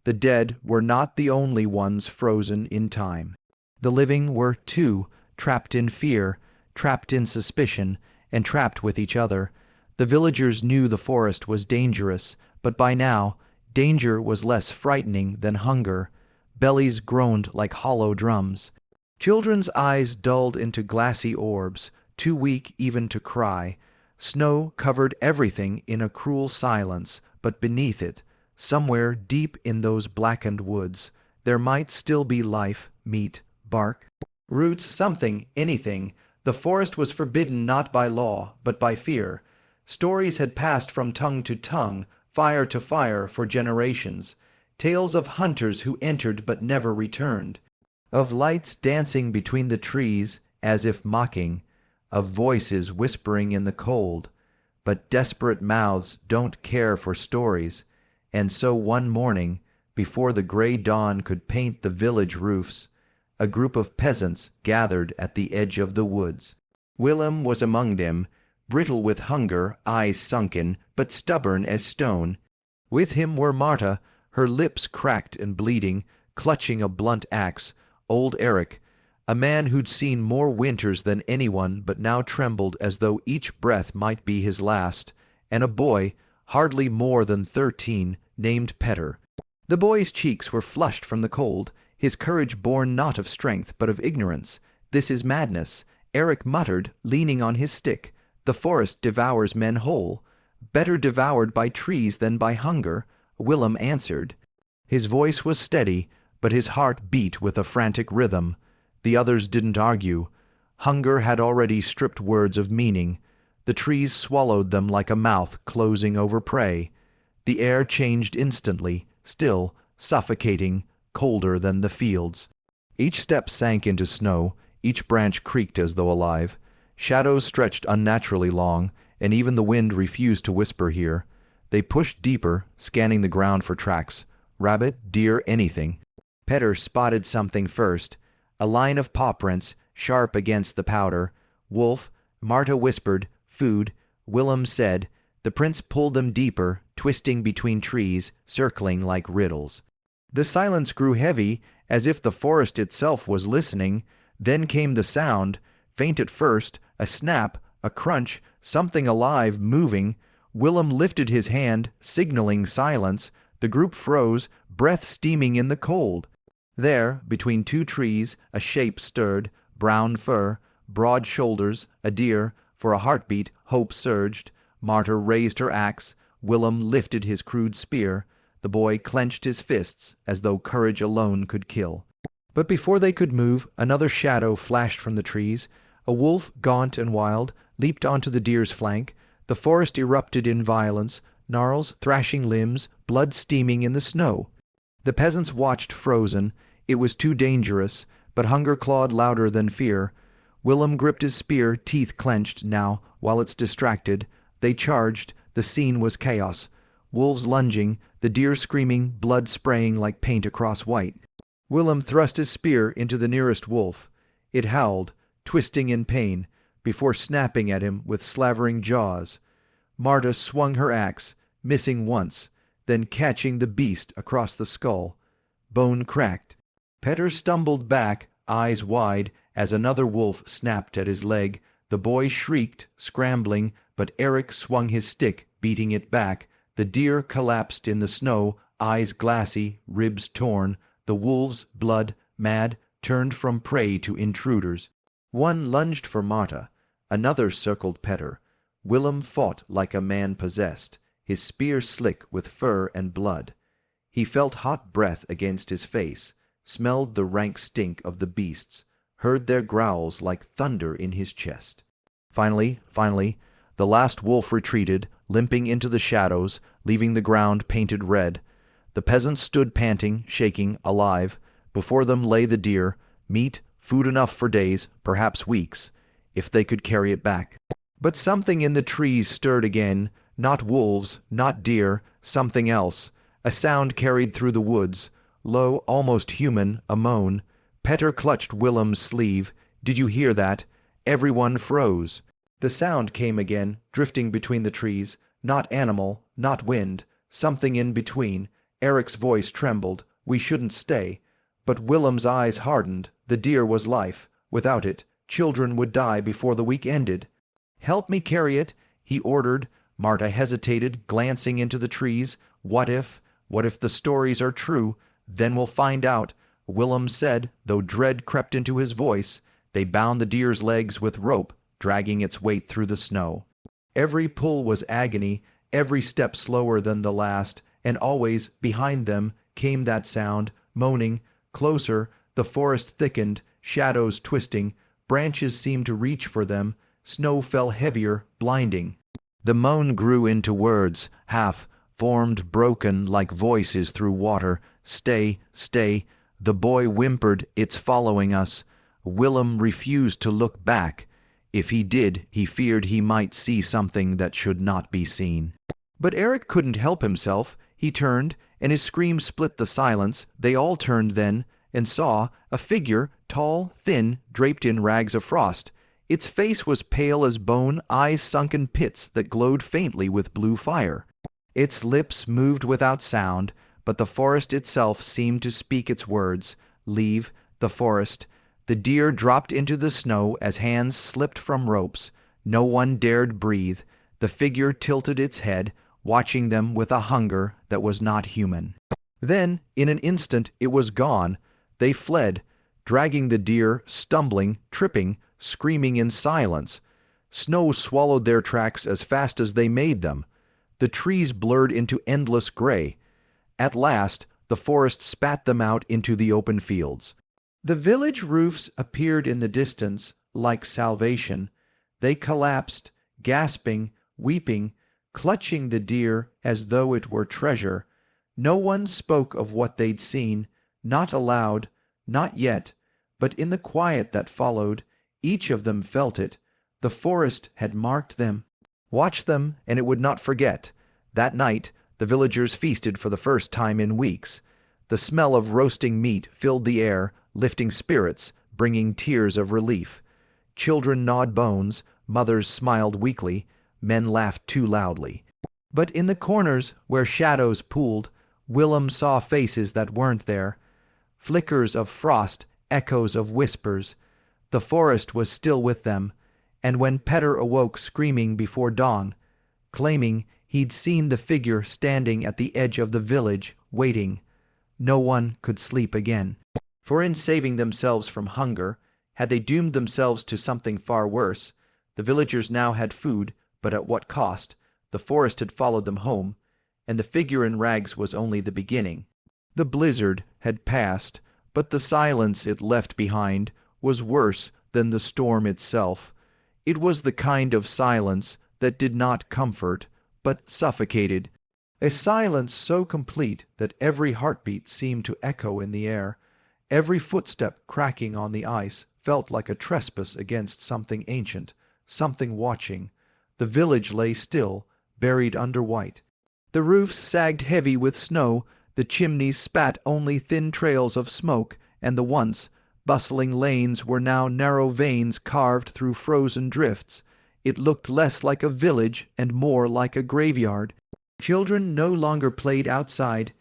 The dead were not the only ones frozen in time. The living were, too, trapped in fear, trapped in suspicion, and trapped with each other. The villagers knew the forest was dangerous, but by now, danger was less frightening than hunger. Bellies groaned like hollow drums. Children's eyes dulled into glassy orbs, too weak even to cry. Snow covered everything in a cruel silence, but beneath it, somewhere deep in those blackened woods, there might still be life, meat, bark, roots, something, anything. The forest was forbidden not by law, but by fear. Stories had passed from tongue to tongue, fire to fire, for generations. Tales of hunters who entered but never returned, of lights dancing between the trees as if mocking, of voices whispering in the cold. But desperate mouths don't care for stories, and so one morning, before the gray dawn could paint the village roofs, a group of peasants gathered at the edge of the woods. Willem was among them, brittle with hunger, eyes sunken, but stubborn as stone. With him were Marta, her lips cracked and bleeding, clutching a blunt axe, old Eric, a man who'd seen more winters than anyone but now trembled as though each breath might be his last, and a boy, hardly more than 13, named Petter. The boy's cheeks were flushed from the cold, his courage born not of strength but of ignorance. "This is madness," Eric muttered, leaning on his stick. "The forest devours men whole." "Better devoured by trees than by hunger," Willem answered. His voice was steady, but his heart beat with a frantic rhythm. The others didn't argue. Hunger had already stripped words of meaning. The trees swallowed them like a mouth closing over prey. The air changed instantly, still, suffocating, colder than the fields. Each step sank into snow, each branch creaked as though alive. Shadows stretched unnaturally long, and even the wind refused to whisper here. They pushed deeper, scanning the ground for tracks. Rabbit, deer, anything. Petter spotted something first. A line of paw prints, sharp against the powder. Wolf, Marta whispered, food. Willem said. The prints pulled them deeper, twisting between trees, circling like riddles. The silence grew heavy, as if the forest itself was listening. Then came the sound, faint at first, a snap, a crunch, something alive, moving. Willem lifted his hand, signaling silence. The group froze, breath steaming in the cold. There, between two trees, a shape stirred, brown fur, broad shoulders, a deer. For a heartbeat, hope surged. Marta raised her axe. Willem lifted his crude spear. The boy clenched his fists, as though courage alone could kill. But before they could move, another shadow flashed from the trees. A wolf, gaunt and wild, leaped onto the deer's flank. The forest erupted in violence, gnarls, thrashing limbs, blood steaming in the snow. The peasants watched frozen. It was too dangerous, but hunger clawed louder than fear. Willem gripped his spear, teeth clenched now, while it's distracted. They charged. The scene was chaos. Wolves lunging, the deer screaming, blood spraying like paint across white. Willem thrust his spear into the nearest wolf. It howled, twisting in pain, before snapping at him with slavering jaws. Marta swung her axe, missing once, then catching the beast across the skull. Bone cracked. Petter stumbled back, eyes wide, as another wolf snapped at his leg. The boy shrieked, scrambling, but Eric swung his stick, beating it back. The deer collapsed in the snow, eyes glassy, ribs torn. The wolves, blood, mad, turned from prey to intruders. One lunged for Marta, another circled Petter. Willem fought like a man possessed, his spear slick with fur and blood. He felt hot breath against his face, smelled the rank stink of the beasts, heard their growls like thunder in his chest. Finally, the last wolf retreated, limping into the shadows, leaving the ground painted red. The peasants stood panting, shaking, alive. Before them lay the deer, meat, food enough for days, perhaps weeks, if they could carry it back. But something in the trees stirred again, not wolves, not deer, something else. A sound carried through the woods, low, almost human, a moan. Petter clutched Willem's sleeve. Did you hear that? Everyone froze. The sound came again, drifting between the trees, not animal, not wind, something in between. Eric's voice trembled. We shouldn't stay. But Willem's eyes hardened. The deer was life. Without it, children would die before the week ended. Help me carry it, he ordered. Marta hesitated, glancing into the trees. What if the stories are true? Then we'll find out, Willem said, though dread crept into his voice. They bound the deer's legs with rope, dragging its weight through the snow. Every pull was agony, every step slower than the last, and always, behind them, came that sound, moaning, closer. The forest thickened, shadows twisting, branches seemed to reach for them, snow fell heavier, blinding. The moan grew into words, half-formed, broken, like voices through water. Stay, stay. The boy whimpered, it's following us. Willem refused to look back. If he did, he feared he might see something that should not be seen. But Eric couldn't help himself. He turned, and his scream split the silence. They all turned then, and saw a figure, tall, thin, draped in rags of frost. Its face was pale as bone, eyes sunk in pits that glowed faintly with blue fire. Its lips moved without sound, but the forest itself seemed to speak its words. Leave the forest. The deer dropped into the snow as hands slipped from ropes. No one dared breathe. The figure tilted its head, watching them with a hunger that was not human. Then, in an instant, it was gone. They fled, dragging the deer, stumbling, tripping, screaming in silence. Snow swallowed their tracks as fast as they made them. The trees blurred into endless gray. At last, the forest spat them out into the open fields. The village roofs appeared in the distance, like salvation. They collapsed, gasping, weeping, clutching the deer as though it were treasure. No one spoke of what they'd seen, not aloud, not yet, but in the quiet that followed, each of them felt it. The forest had marked them. Watch them, and it would not forget. That night, the villagers feasted for the first time in weeks. The smell of roasting meat filled the air, lifting spirits, bringing tears of relief. Children gnawed bones, mothers smiled weakly, men laughed too loudly. But in the corners where shadows pooled, Willem saw faces that weren't there. Flickers of frost, echoes of whispers. The forest was still with them, and when Petter awoke screaming before dawn, claiming he'd seen the figure standing at the edge of the village, waiting, no one could sleep again. For in saving themselves from hunger, had they doomed themselves to something far worse? The villagers now had food, but at what cost? The forest had followed them home, and the figure in rags was only the beginning. The blizzard had passed, but the silence it left behind was worse than the storm itself. It was the kind of silence that did not comfort, but suffocated. A silence so complete that every heartbeat seemed to echo in the air. Every footstep cracking on the ice felt like a trespass against something ancient, something watching. The village lay still, buried under white. The roofs sagged heavy with snow, the chimneys spat only thin trails of smoke, and the once bustling lanes were now narrow veins carved through frozen drifts. It looked less like a village and more like a graveyard. Children no longer played outside.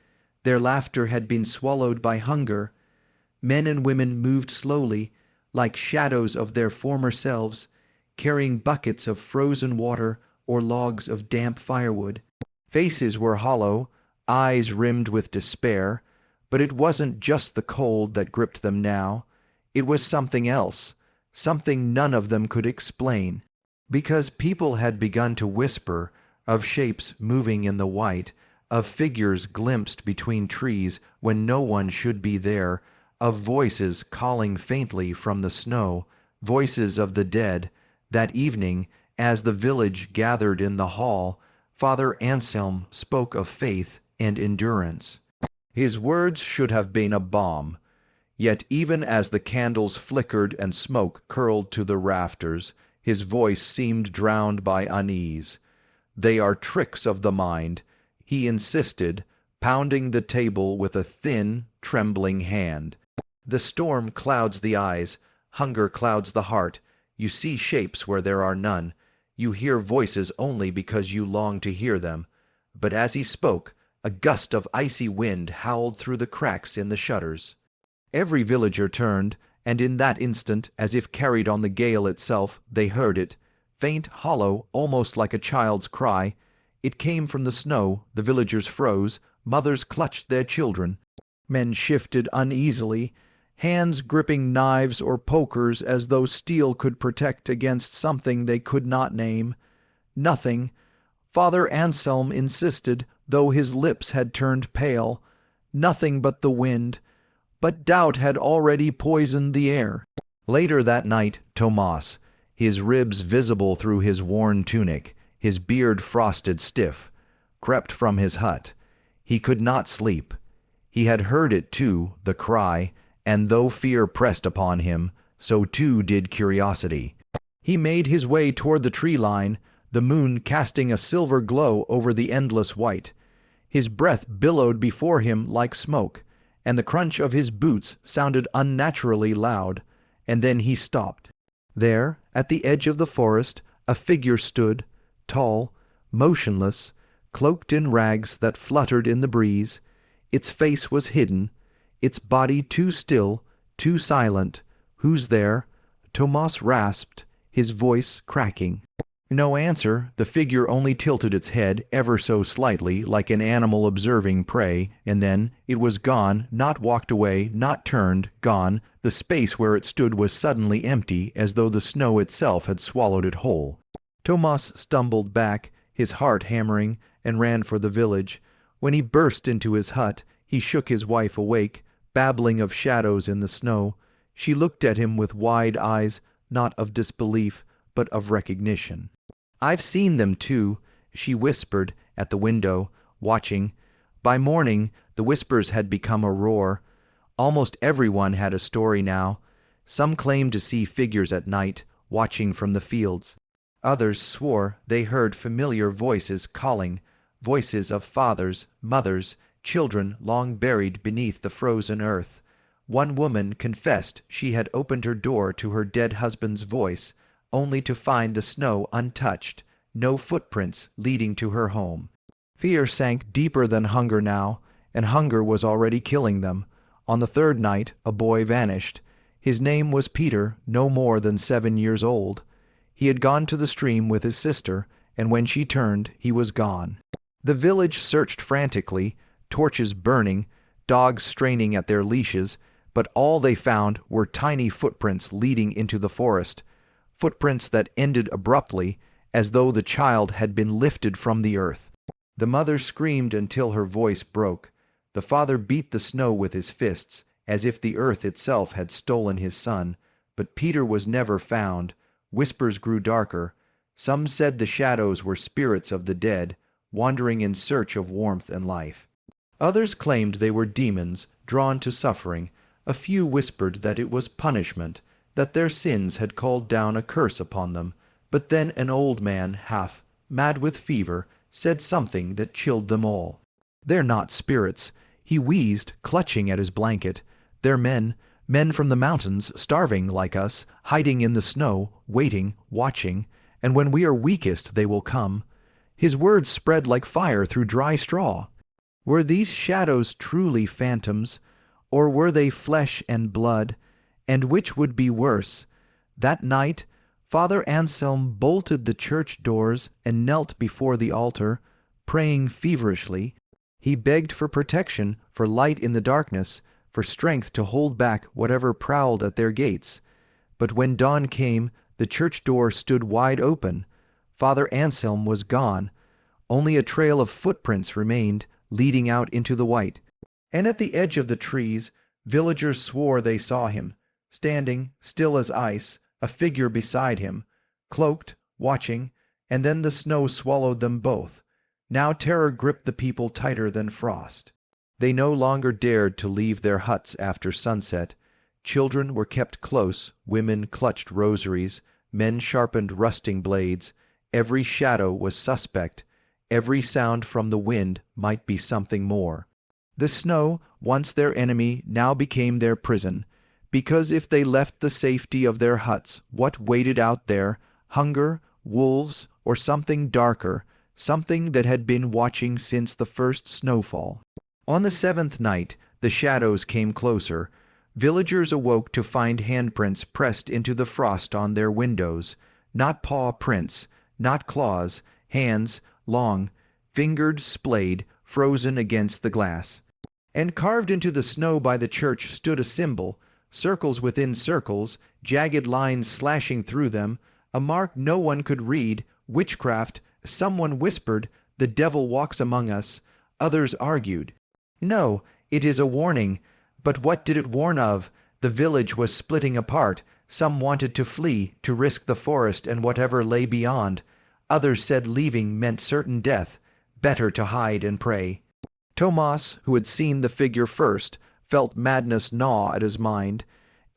Their laughter had been swallowed by hunger. Men and women moved slowly, like shadows of their former selves, carrying buckets of frozen water or logs of damp firewood. Faces were hollow, eyes rimmed with despair, but it wasn't just the cold that gripped them now. It was something else, something none of them could explain. Because people had begun to whisper of shapes moving in the white, of figures glimpsed between trees when no one should be there, of voices calling faintly from the snow, voices of the dead. That evening, as the village gathered in the hall, Father Anselm spoke of faith and endurance. His words should have been a balm. Yet even as the candles flickered and smoke curled to the rafters, his voice seemed drowned by unease. "They are tricks of the mind," he insisted, pounding the table with a thin, trembling hand. "The storm clouds the eyes, hunger clouds the heart. You see shapes where there are none. You hear voices only because you long to hear them." But as he spoke, a gust of icy wind howled through the cracks in the shutters. Every villager turned, and in that instant, as if carried on the gale itself, they heard it, faint, hollow, almost like a child's cry. It came from the snow. The villagers froze, mothers clutched their children. Men shifted uneasily, hands gripping knives or pokers as though steel could protect against something they could not name. Nothing. Father Anselm insisted, though his lips had turned pale. Nothing but the wind. But doubt had already poisoned the air. Later that night, Tomas, his ribs visible through his worn tunic, his beard frosted stiff, crept from his hut. He could not sleep. He had heard it too, the cry, and though fear pressed upon him, so too did curiosity. He made his way toward the tree line, the moon casting a silver glow over the endless white. His breath billowed before him like smoke, and the crunch of his boots sounded unnaturally loud, and then he stopped. There, at the edge of the forest, a figure stood, tall, motionless, cloaked in rags that fluttered in the breeze. Its face was hidden, its body too still, too silent. "Who's there?" Tomas rasped, his voice cracking. No answer. The figure only tilted its head ever so slightly, like an animal observing prey, and then it was gone, not walked away, not turned, gone. The space where it stood was suddenly empty, as though the snow itself had swallowed it whole. Tomas stumbled back, his heart hammering, and ran for the village. When he burst into his hut, he shook his wife awake, babbling of shadows in the snow. She looked at him with wide eyes, not of disbelief, but of recognition. "I've seen them too," she whispered at the window, watching. By morning, the whispers had become a roar. Almost everyone had a story now. Some claimed to see figures at night, watching from the fields. Others swore they heard familiar voices calling, voices of fathers, mothers, children long buried beneath the frozen earth. One woman confessed she had opened her door to her dead husband's voice, only to find the snow untouched, no footprints leading to her home. Fear sank deeper than hunger now, and hunger was already killing them. On the third night, a boy vanished. His name was Peter, no more than 7 years old. He had gone to the stream with his sister, and when she turned, he was gone. The village searched frantically, torches burning, dogs straining at their leashes, but all they found were tiny footprints leading into the forest, footprints that ended abruptly, as though the child had been lifted from the earth. The mother screamed until her voice broke. The father beat the snow with his fists, as if the earth itself had stolen his son. But Peter was never found. Whispers grew darker. Some said the shadows were spirits of the dead, wandering in search of warmth and life. Others claimed they were demons, drawn to suffering. A few whispered that it was punishment, that their sins had called down a curse upon them. But then an old man, half mad with fever, said something that chilled them all. "They're not spirits." He wheezed, clutching at his blanket. "They're men from the mountains, starving like us, hiding in the snow, waiting, watching, and when we are weakest they will come." His words spread like fire through dry straw. Were these shadows truly phantoms, or were they flesh and blood? And which would be worse? That night Father Anselm bolted the church doors and knelt before the altar, praying feverishly. He begged for protection, for light in the darkness, for strength to hold back whatever prowled at their gates. But when dawn came, the church door stood wide open. Father Anselm was gone. Only a trail of footprints remained, leading out into the white. And at the edge of the trees, villagers swore they saw him, standing, still as ice, a figure beside him, cloaked, watching, and then the snow swallowed them both. Now terror gripped the people tighter than frost. They no longer dared to leave their huts after sunset. Children were kept close, women clutched rosaries, men sharpened rusting blades. Every shadow was suspect. Every sound from the wind might be something more. The snow, once their enemy, now became their prison, because if they left the safety of their huts, what waited out there? Hunger, wolves, or something darker, something that had been watching since the first snowfall. On the seventh night, the shadows came closer. Villagers awoke to find handprints pressed into the frost on their windows. Not paw prints, not claws, hands, long, fingered, splayed, frozen against the glass. And carved into the snow by the church stood a symbol, circles within circles, jagged lines slashing through them, a mark no one could read, witchcraft. Someone whispered, "The devil walks among us." Others argued, "No, it is a warning." But what did it warn of? The village was splitting apart. Some wanted to flee, to risk the forest and whatever lay beyond. Others said leaving meant certain death, better to hide and pray. Tomas, who had seen the figure first, felt madness gnaw at his mind.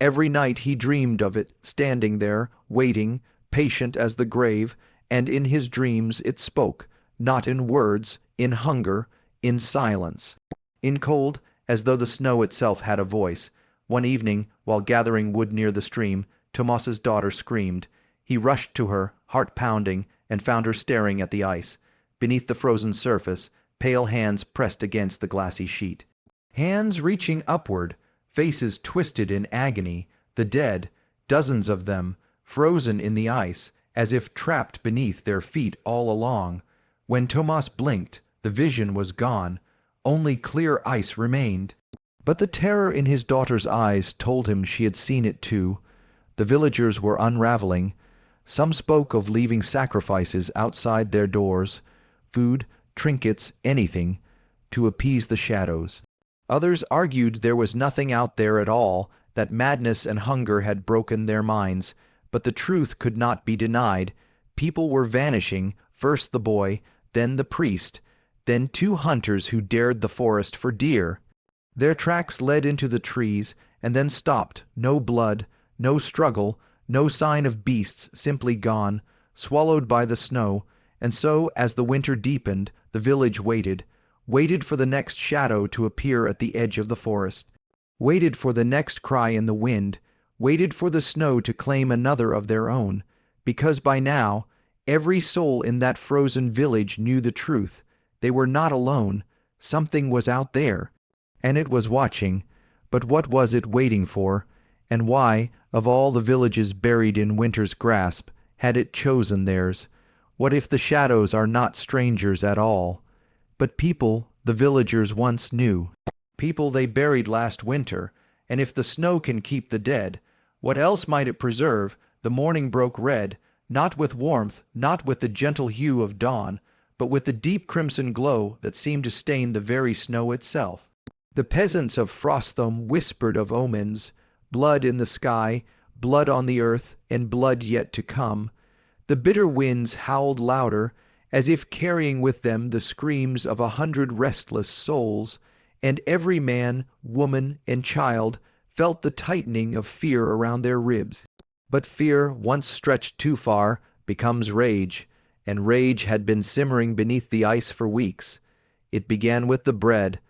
Every night he dreamed of it, standing there, waiting, patient as the grave, and in his dreams it spoke, not in words, in hunger, in silence, in cold, as though the snow itself had a voice. One evening, while gathering wood near the stream, Tomas's daughter screamed. He rushed to her, heart pounding, and found her staring at the ice. Beneath the frozen surface, pale hands pressed against the glassy sheet. Hands reaching upward, faces twisted in agony, the dead, dozens of them, frozen in the ice, as if trapped beneath their feet all along. When Tomas blinked, the vision was gone. Only clear ice remained. But the terror in his daughter's eyes told him she had seen it too. The villagers were unraveling. Some spoke of leaving sacrifices outside their doors, food, trinkets, anything, to appease the shadows. Others argued there was nothing out there at all, that madness and hunger had broken their minds. But the truth could not be denied. People were vanishing, first the boy, then the priest, then 2 hunters who dared the forest for deer. Their tracks led into the trees, and then stopped, no blood, no struggle, no sign of beasts, simply gone, swallowed by the snow. And so, as the winter deepened, the village waited for the next shadow to appear at the edge of the forest, waited for the next cry in the wind, waited for the snow to claim another of their own, because by now, every soul in that frozen village knew the truth. They were not alone. Something was out there, and it was watching. But what was it waiting for? And why, of all the villages buried in winter's grasp, had it chosen theirs? What if the shadows are not strangers at all? But people the villagers once knew. People they buried last winter. And if the snow can keep the dead, what else might it preserve? The morning broke red, not with warmth, not with the gentle hue of dawn, but with the deep crimson glow that seemed to stain the very snow itself. The peasants of Frostham whispered of omens, blood in the sky, blood on the earth, and blood yet to come. The bitter winds howled louder, as if carrying with them the screams of 100 restless souls, and every man, woman, and child felt the tightening of fear around their ribs. But fear, once stretched too far, becomes rage, and rage had been simmering beneath the ice for weeks. It began with the bread.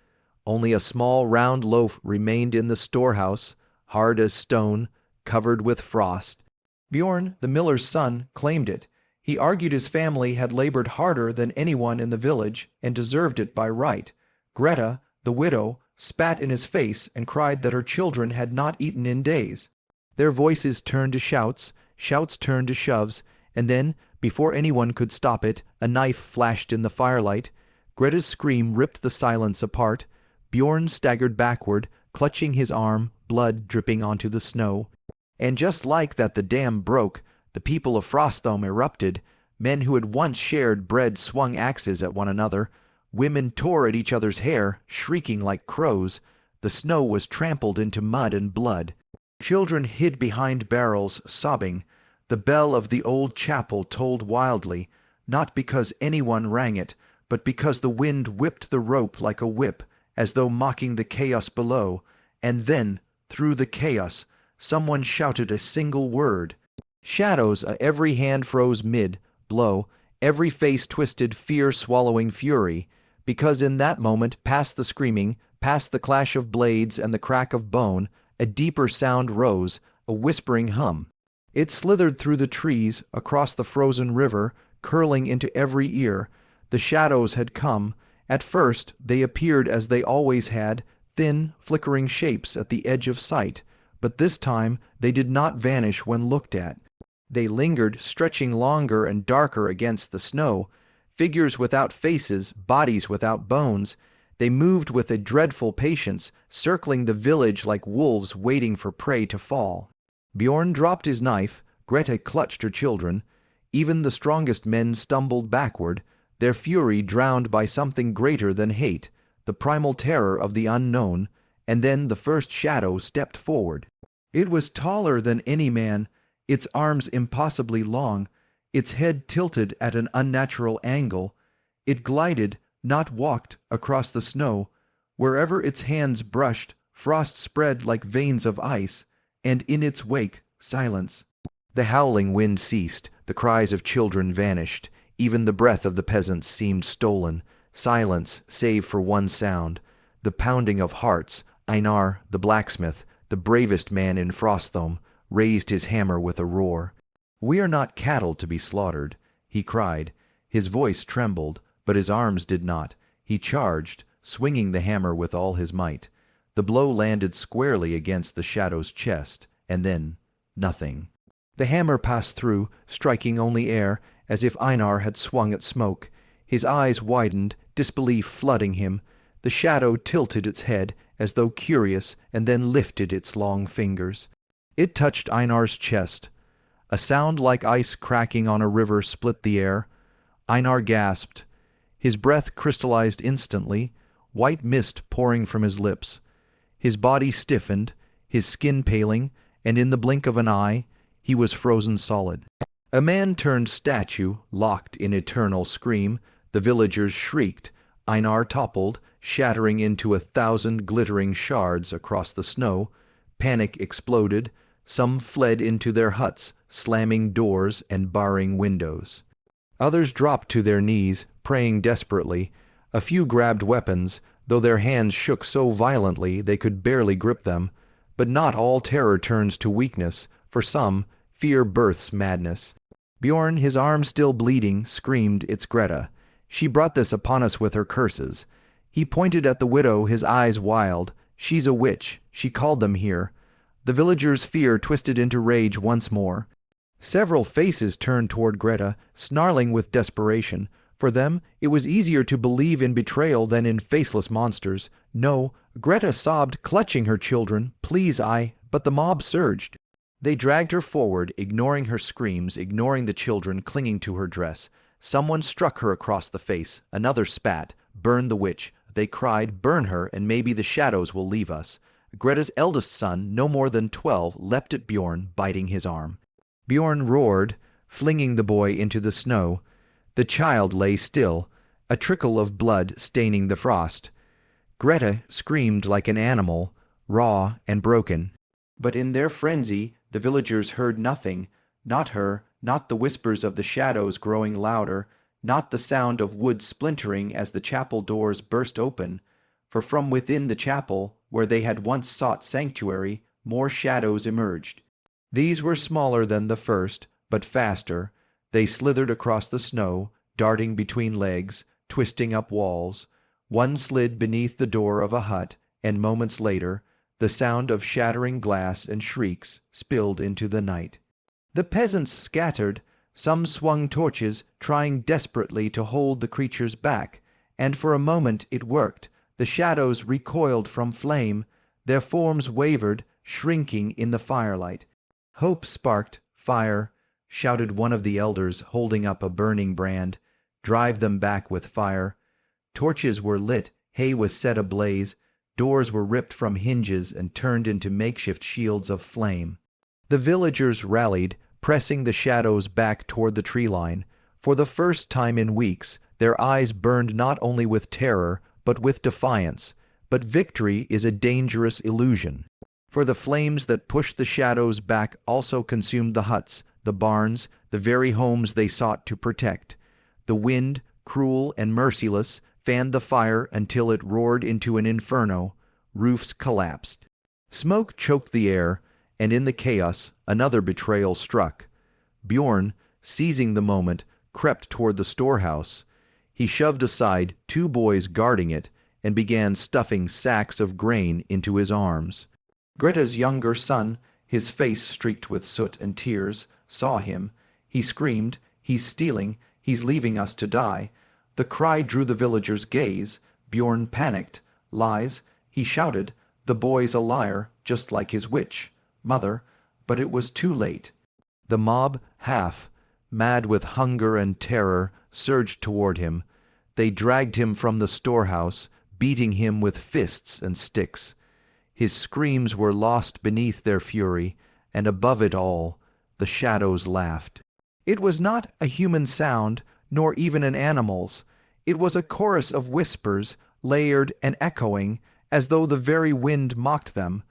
Only a small round loaf remained in the storehouse, hard as stone, covered with frost. Bjorn, the miller's son, claimed it. He argued his family had labored harder than anyone in the village and deserved it by right. Greta, the widow, spat in his face, and cried that her children had not eaten in days. Their voices turned to shouts, shouts turned to shoves, and then, before anyone could stop it, a knife flashed in the firelight. Greta's scream ripped the silence apart. Bjorn staggered backward, clutching his arm, blood dripping onto the snow. And just like that the dam broke, the people of Frostholm erupted. Men who had once shared bread swung axes at one another. Women tore at each other's hair, shrieking like crows. The snow was trampled into mud and blood. Children hid behind barrels, sobbing. The bell of the old chapel tolled wildly, not because anyone rang it, but because the wind whipped the rope like a whip, as though mocking the chaos below. And then, through the chaos, someone shouted a single word. Shadows, every hand froze mid-blow, every face twisted fear-swallowing fury, because in that moment, past the screaming, past the clash of blades and the crack of bone, a deeper sound rose, a whispering hum. It slithered through the trees, across the frozen river, curling into every ear. The shadows had come. At first, they appeared as they always had, thin, flickering shapes at the edge of sight, but this time they did not vanish when looked at. They lingered, stretching longer and darker against the snow, figures without faces, bodies without bones. They moved with a dreadful patience, circling the village like wolves waiting for prey to fall. Bjorn dropped his knife, Greta clutched her children. Even the strongest men stumbled backward, their fury drowned by something greater than hate, the primal terror of the unknown, and then the first shadow stepped forward. It was taller than any man, its arms impossibly long, its head tilted at an unnatural angle. It glided, not walked, across the snow. Wherever its hands brushed, frost spread like veins of ice, and in its wake, silence. The howling wind ceased, the cries of children vanished, even the breath of the peasants seemed stolen. Silence, save for one sound, the pounding of hearts. Einar, the blacksmith, the bravest man in Frostholm, raised his hammer with a roar. "We are not cattle to be slaughtered," he cried. His voice trembled, but his arms did not. He charged, swinging the hammer with all his might. The blow landed squarely against the shadow's chest, and then nothing. The hammer passed through, striking only air, as if Einar had swung at smoke. His eyes widened, disbelief flooding him. The shadow tilted its head, as though curious, and then lifted its long fingers. It touched Einar's chest. A sound like ice cracking on a river split the air. Einar gasped. His breath crystallized instantly, white mist pouring from his lips. His body stiffened, his skin paling, and in the blink of an eye, he was frozen solid. A man turned statue, locked in eternal scream. The villagers shrieked. Einar toppled, shattering into 1,000 glittering shards across the snow. Panic exploded. Some fled into their huts, slamming doors and barring windows. Others dropped to their knees, praying desperately. A few grabbed weapons, though their hands shook so violently they could barely grip them. But not all terror turns to weakness. For some, fear births madness. Bjorn, his arm still bleeding, screamed, "It's Greta. She brought this upon us with her curses." He pointed at the widow, his eyes wild. "She's a witch. She called them here." The villagers' fear twisted into rage once more. Several faces turned toward Greta, snarling with desperation. For them, it was easier to believe in betrayal than in faceless monsters. No, Greta sobbed, clutching her children. "Please, But the mob surged. They dragged her forward, ignoring her screams, ignoring the children clinging to her dress. Someone struck her across the face. Another spat. "Burn the witch." They cried, "Burn her, and maybe the shadows will leave us." Greta's eldest son, no more than 12, leapt at Bjorn, biting his arm. Bjorn roared, flinging the boy into the snow. The child lay still, a trickle of blood staining the frost. Greta screamed like an animal, raw and broken. But in their frenzy, the villagers heard nothing, not her, not the whispers of the shadows growing louder, not the sound of wood splintering as the chapel doors burst open, for from within the chapel, where they had once sought sanctuary, more shadows emerged. These were smaller than the first, but faster. They slithered across the snow, darting between legs, twisting up walls. One slid beneath the door of a hut, and moments later, the sound of shattering glass and shrieks spilled into the night. The peasants scattered. Some swung torches, trying desperately to hold the creatures back, and for a moment it worked. The shadows recoiled from flame, their forms wavered, shrinking in the firelight. "Hope sparked, fire," shouted one of the elders, holding up a burning brand. "Drive them back with fire." Torches were lit, hay was set ablaze, doors were ripped from hinges and turned into makeshift shields of flame. The villagers rallied, pressing the shadows back toward the tree line. For the first time in weeks, their eyes burned not only with terror, but with defiance. But victory is a dangerous illusion, for the flames that pushed the shadows back also consumed the huts, the barns, the very homes they sought to protect. The wind, cruel and merciless, fanned the fire until it roared into an inferno. Roofs collapsed. Smoke choked the air, and in the chaos another betrayal struck. Bjorn, seizing the moment, crept toward the storehouse. He shoved aside two boys guarding it and began stuffing sacks of grain into his arms. Greta's younger son, his face streaked with soot and tears, saw him. He screamed, "He's stealing, he's leaving us to die." The cry drew the villagers' gaze. Bjorn panicked. "Lies," he shouted. "The boy's a liar, just like his witch mother." But it was too late. The mob, half mad with hunger and terror, surged toward him. They dragged him from the storehouse, beating him with fists and sticks. His screams were lost beneath their fury, and above it all, the shadows laughed. It was not a human sound, nor even an animal's. It was a chorus of whispers, layered and echoing, as though the very wind mocked them.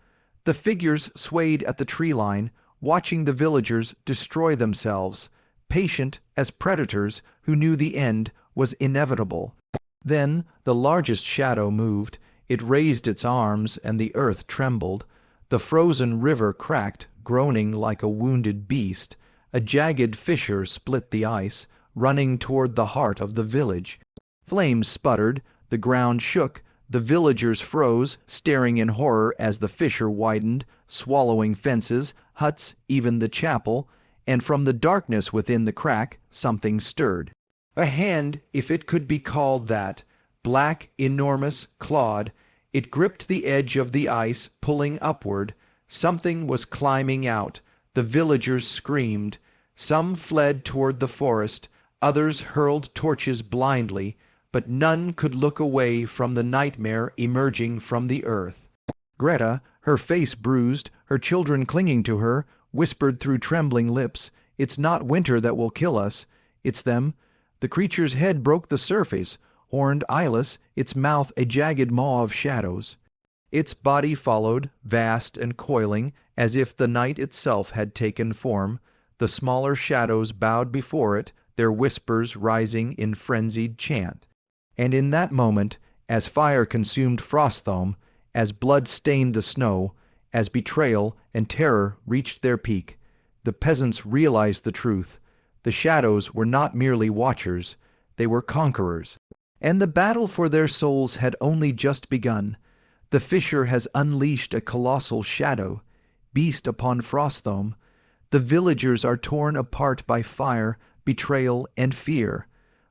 The figures swayed at the tree line, watching the villagers destroy themselves, patient as predators who knew the end was inevitable. Then the largest shadow moved. It raised its arms, and the earth trembled. The frozen river cracked, groaning like a wounded beast. A jagged fissure split the ice, running toward the heart of the village. Flames sputtered, the ground shook, the villagers froze, staring in horror as the fissure widened, swallowing fences, huts, even the chapel, and from the darkness within the crack something stirred. A hand, if it could be called that, black, enormous, clawed. It gripped the edge of the ice, pulling upward. Something was climbing out. The villagers screamed. Some fled toward the forest, others hurled torches blindly, but none could look away from the nightmare emerging from the earth. Greta, her face bruised, her children clinging to her, whispered through trembling lips, "It's not winter that will kill us. It's them." The creature's head broke the surface, horned, eyeless, its mouth a jagged maw of shadows. Its body followed, vast and coiling, as if the night itself had taken form. The smaller shadows bowed before it, their whispers rising in frenzied chant. And in that moment, as fire consumed Frostholm, as blood stained the snow, as betrayal and terror reached their peak, the peasants realized the truth. The shadows were not merely watchers, they were conquerors. And the battle for their souls had only just begun. The fissure has unleashed a colossal shadow, beast upon Frostholm. The villagers are torn apart by fire, betrayal, and fear.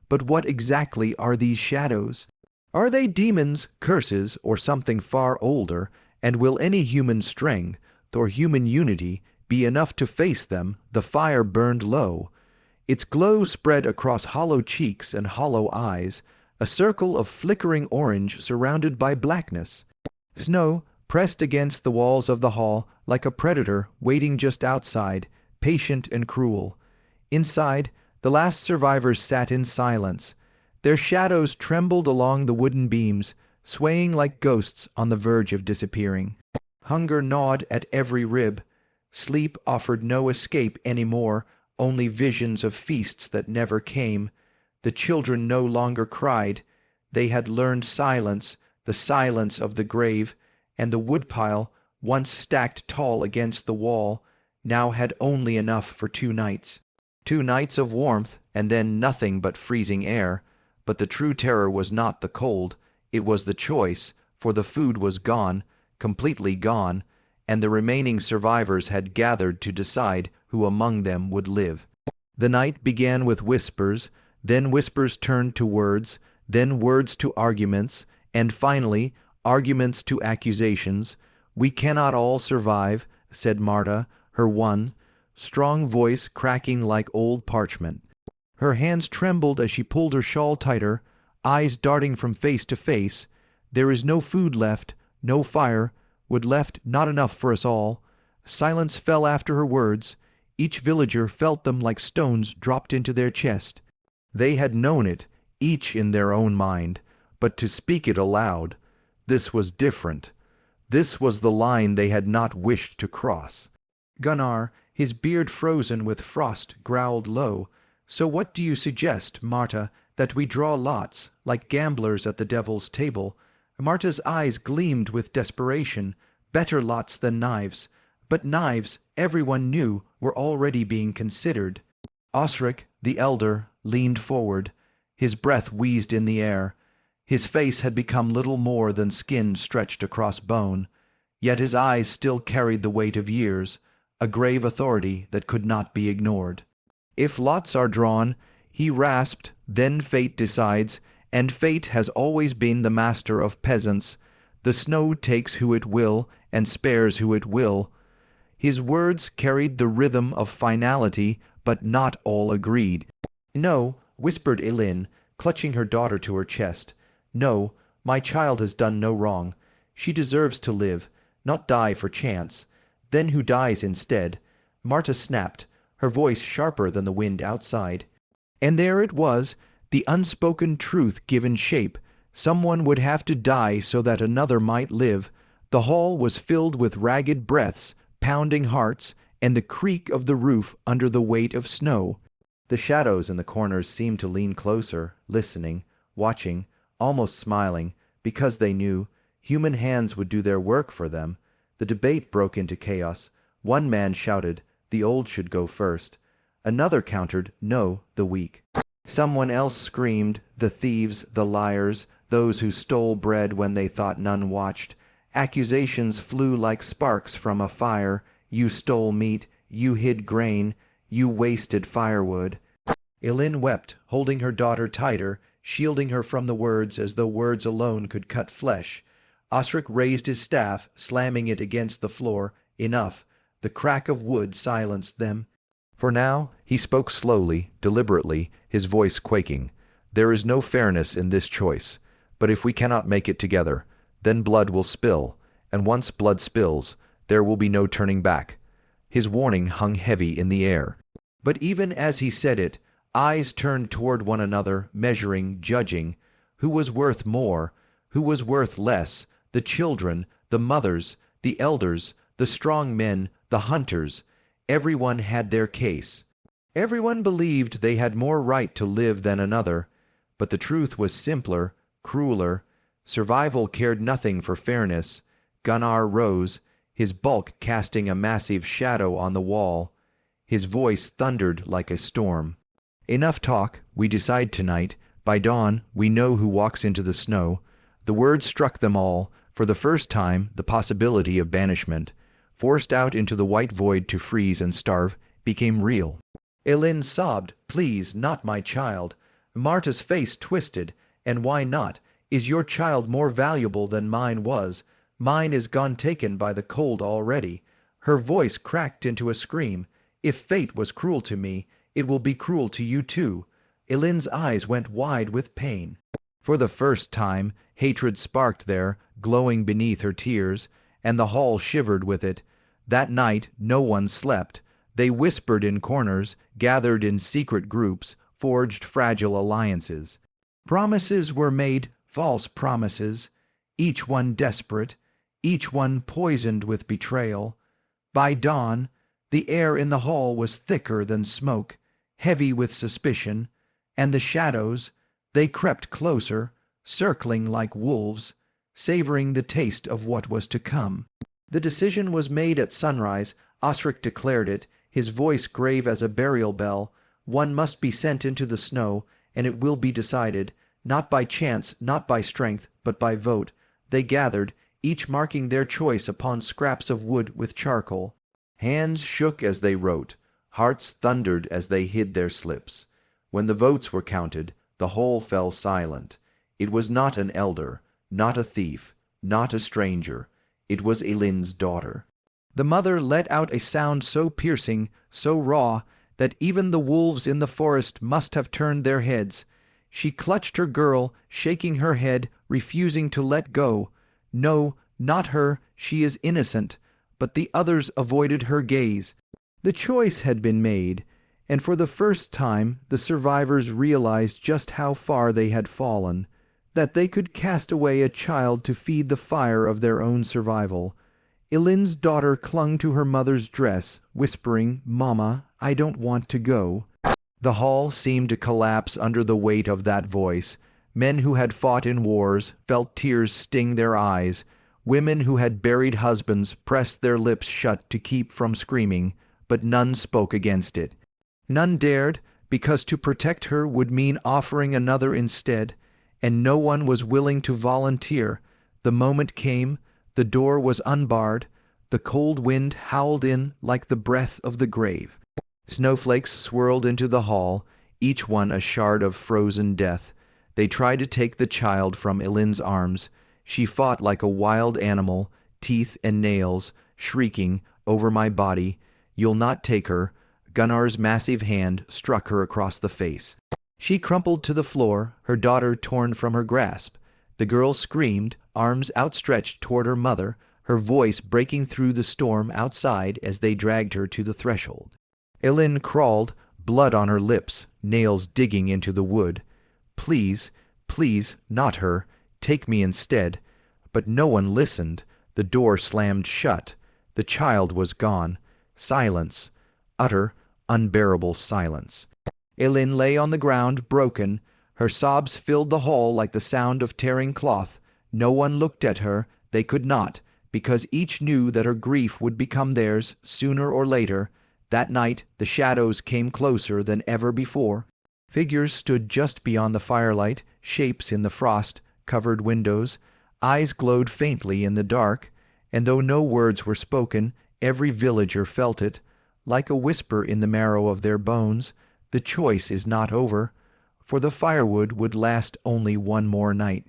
But what exactly are these shadows? Are they demons, curses, or something far older, and will any human strength, or human unity, be enough to face them? The fire burned low. Its glow spread across hollow cheeks and hollow eyes, a circle of flickering orange surrounded by blackness. Snow pressed against the walls of the hall like a predator waiting just outside, patient and cruel. Inside, the last survivors sat in silence. Their shadows trembled along the wooden beams, swaying like ghosts on the verge of disappearing. Hunger gnawed at every rib. Sleep offered no escape any more, only visions of feasts that never came. The children no longer cried. They had learned silence, the silence of the grave, and the woodpile, once stacked tall against the wall, now had only enough for 2 nights. 2 nights of warmth, and then nothing but freezing air. But the true terror was not the cold, it was the choice, for the food was gone, completely gone, and the remaining survivors had gathered to decide who among them would live. The night began with whispers, then whispers turned to words, then words to arguments, and finally arguments to accusations. "We cannot all survive," said Marta, her one, strong voice cracking like old parchment. Her hands trembled as she pulled her shawl tighter, eyes darting from face to face. "There is no food left, no fire, wood left not enough for us all." Silence fell after her words. Each villager felt them like stones dropped into their chest. They had known it, each in their own mind, but to speak it aloud, this was different. This was the line they had not wished to cross. Gunnar, his beard frozen with frost, growled low, "So what do you suggest, Marta, that we draw lots, like gamblers at the devil's table?" Marta's eyes gleamed with desperation. Better lots than knives. But knives, everyone knew, were already being considered. Osric, the elder, leaned forward. His breath wheezed in the air. His face had become little more than skin stretched across bone. Yet his eyes still carried the weight of years, a grave authority that could not be ignored. "If lots are drawn," he rasped, "then fate decides, and fate has always been the master of peasants. The snow takes who it will, and spares who it will." His words carried the rhythm of finality, but not all agreed. "No," whispered Elin, clutching her daughter to her chest. "No, my child has done no wrong. She deserves to live, not die for chance. Then who dies instead?" Marta snapped, her voice sharper than the wind outside. And there it was, the unspoken truth given shape. Someone would have to die so that another might live. The hall was filled with ragged breaths, pounding hearts, and the creak of the roof under the weight of snow. The shadows in the corners seemed to lean closer, listening, watching, almost smiling, because they knew human hands would do their work for them. The debate broke into chaos. One man shouted, "The old should go first." Another countered, "No, the weak." Someone else screamed, "The thieves, the liars, those who stole bread when they thought none watched." Accusations flew like sparks from a fire. "You stole meat, you hid grain, you wasted firewood." Elin wept, holding her daughter tighter, shielding her from the words as though words alone could cut flesh. Osric raised his staff, slamming it against the floor. Enough. The crack of wood silenced them. For now, he spoke slowly, deliberately, his voice quaking. "There is no fairness in this choice. But if we cannot make it together, then blood will spill, and once blood spills, there will be no turning back." His warning hung heavy in the air. But even as he said it, eyes turned toward one another, measuring, judging. Who was worth more? Who was worth less? The children, the mothers, the elders, the strong men, the hunters. Everyone had their case. Everyone believed they had more right to live than another. But the truth was simpler, crueler. Survival cared nothing for fairness. Gunnar rose, his bulk casting a massive shadow on the wall. His voice thundered like a storm. "Enough talk. We decide tonight. By dawn, we know who walks into the snow." The words struck them all. For the first time, the possibility of banishment, forced out into the white void to freeze and starve, became real. Elin sobbed, "Please, not my child." Marta's face twisted. "And why not? Is your child more valuable than mine was? Mine is gone taken by the cold already." Her voice cracked into a scream. "If fate was cruel to me, it will be cruel to you too." Elin's eyes went wide with pain. For the first time, hatred sparked there, glowing beneath her tears, and the hall shivered with it. That night no one slept. They whispered in corners, gathered in secret groups, forged fragile alliances. Promises were made, false promises, each one desperate, each one poisoned with betrayal. By dawn, the air in the hall was thicker than smoke, heavy with suspicion, and the shadows, they crept closer, circling like wolves, savoring the taste of what was to come. The decision was made at sunrise. Osric declared it, his voice grave as a burial bell. One must be sent into the snow, and it will be decided, not by chance, not by strength, but by vote. They gathered, each marking their choice upon scraps of wood with charcoal. Hands shook as they wrote, hearts thundered as they hid their slips. When the votes were counted, the whole fell silent. It was not an elder, not a thief, not a stranger. It was Elin's daughter. The mother let out a sound so piercing, so raw, that even the wolves in the forest must have turned their heads. She clutched her girl, shaking her head, refusing to let go. No, not her, she is innocent. But the others avoided her gaze. The choice had been made, and for the first time the survivors realized just how far they had fallen, that they could cast away a child to feed the fire of their own survival. Elin's daughter clung to her mother's dress, whispering, "Mama, I don't want to go." The hall seemed to collapse under the weight of that voice. Men who had fought in wars felt tears sting their eyes. Women who had buried husbands pressed their lips shut to keep from screaming, but none spoke against it. None dared, because to protect her would mean offering another instead, and no one was willing to volunteer. The moment came, the door was unbarred, the cold wind howled in like the breath of the grave. Snowflakes swirled into the hall, each one a shard of frozen death. They tried to take the child from Elin's arms. She fought like a wild animal, teeth and nails, shrieking, "Over my body! You'll not take her!" Gunnar's massive hand struck her across the face. She crumpled to the floor, her daughter torn from her grasp. The girl screamed, arms outstretched toward her mother, her voice breaking through the storm outside as they dragged her to the threshold. Elin crawled, blood on her lips, nails digging into the wood. "Please, please, not her. Take me instead." But no one listened. The door slammed shut. The child was gone. Silence. Utter, unbearable silence. Elin lay on the ground, broken. Her sobs filled the hall like the sound of tearing cloth. No one looked at her. They could not, because each knew that her grief would become theirs sooner or later. That night the shadows came closer than ever before. Figures stood just beyond the firelight, shapes in the frost-covered windows. Eyes glowed faintly in the dark, and though no words were spoken, every villager felt it. Like a whisper in the marrow of their bones, the choice is not over, for the firewood would last only one more night.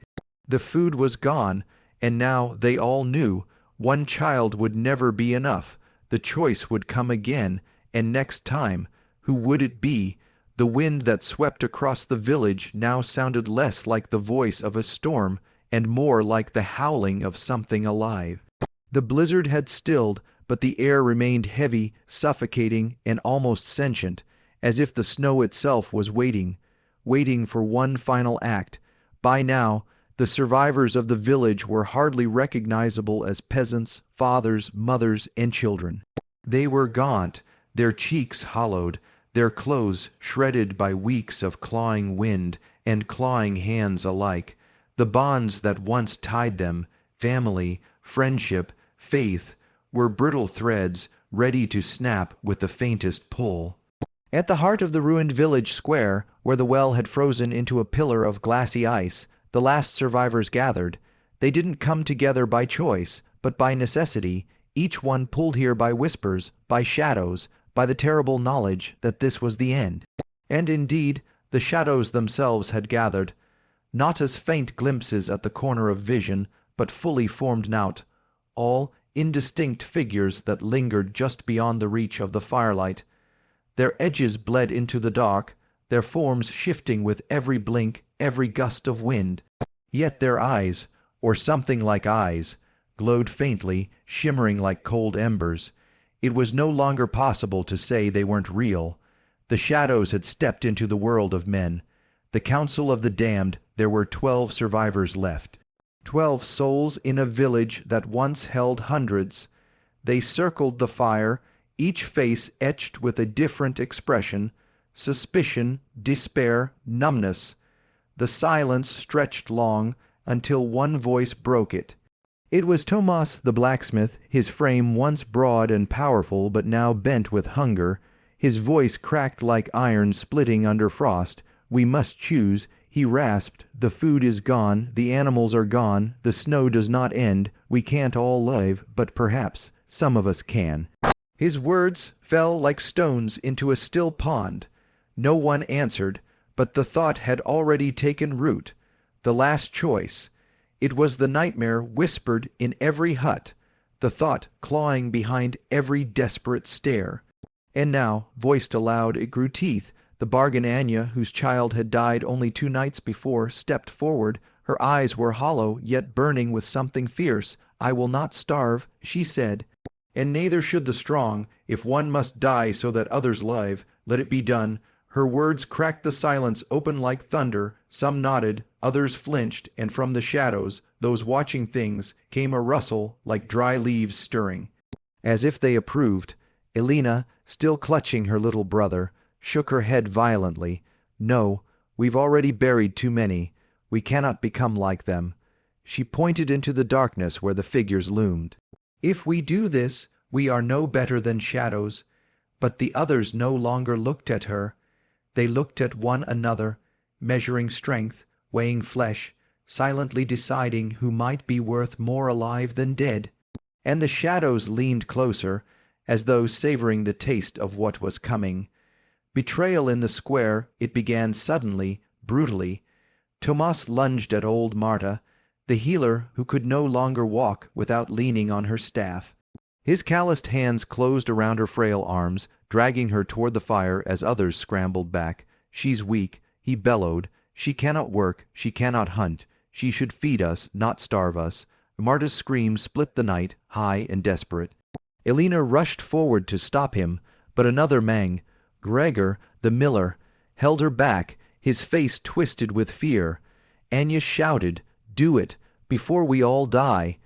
The food was gone, and now they all knew one child would never be enough. The choice would come again, and next time, who would it be? The wind that swept across the village now sounded less like the voice of a storm and more like the howling of something alive. The blizzard had stilled, but the air remained heavy, suffocating, and almost sentient, as if the snow itself was waiting for one final act. By now, the survivors of the village were hardly recognizable as peasants, fathers, mothers, and children. They were gaunt, their cheeks hollowed, their clothes shredded by weeks of clawing wind and clawing hands alike. The bonds that once tied them, family, friendship, faith, were brittle threads ready to snap with the faintest pull. At the heart of the ruined village square, where the well had frozen into a pillar of glassy ice, the last survivors gathered. They didn't come together by choice, but by necessity, each one pulled here by whispers, by shadows, by the terrible knowledge that this was the end. And indeed, the shadows themselves had gathered, not as faint glimpses at the corner of vision, but fully formed out, all indistinct figures that lingered just beyond the reach of the firelight. Their edges bled into the dark, their forms shifting with every blink, every gust of wind. Yet their eyes, or something like eyes, glowed faintly, shimmering like cold embers. It was no longer possible to say they weren't real. The shadows had stepped into the world of men. The council of the damned, there were 12 survivors left. 12 souls in a village that once held hundreds. They circled the fire, each face etched with a different expression: suspicion, despair, numbness. The silence stretched long, until one voice broke it. It was Tomas the blacksmith, his frame once broad and powerful but now bent with hunger. His voice cracked like iron splitting under frost. "We must choose," he rasped. The food is gone, the animals are gone, the snow does not end, we can't all live, but perhaps some of us can. His words fell like stones into a still pond. No one answered, but the thought had already taken root. The last choice. It was the nightmare whispered in every hut, the thought clawing behind every desperate stare. And now, voiced aloud, it grew teeth. The bargain Anya, whose child had died only 2 nights before, stepped forward. Her eyes were hollow, yet burning with something fierce. "I will not starve," she said, "and neither should the strong. If one must die so that others live, let it be done." Her words cracked the silence open like thunder. Some nodded, others flinched, and from the shadows, those watching things, came a rustle like dry leaves stirring. As if they approved, Elena, still clutching her little brother, shook her head violently. "No, we've already buried too many. We cannot become like them." She pointed into the darkness where the figures loomed. "If we do this, we are no better than shadows." But the others no longer looked at her. They looked at one another, measuring strength, weighing flesh, silently deciding who might be worth more alive than dead. And the shadows leaned closer, as though savoring the taste of what was coming. Betrayal in the square, it began suddenly, brutally. Tomas lunged at old Marta, the healer who could no longer walk without leaning on her staff. His calloused hands closed around her frail arms, dragging her toward the fire as others scrambled back. "She's weak," he bellowed. "She cannot work, she cannot hunt. She should feed us, not starve us." Marta's scream split the night, high and desperate. Elena rushed forward to stop him, but another Mang, Gregor, the miller, held her back, his face twisted with fear. Anya shouted, "Do it, before we all die."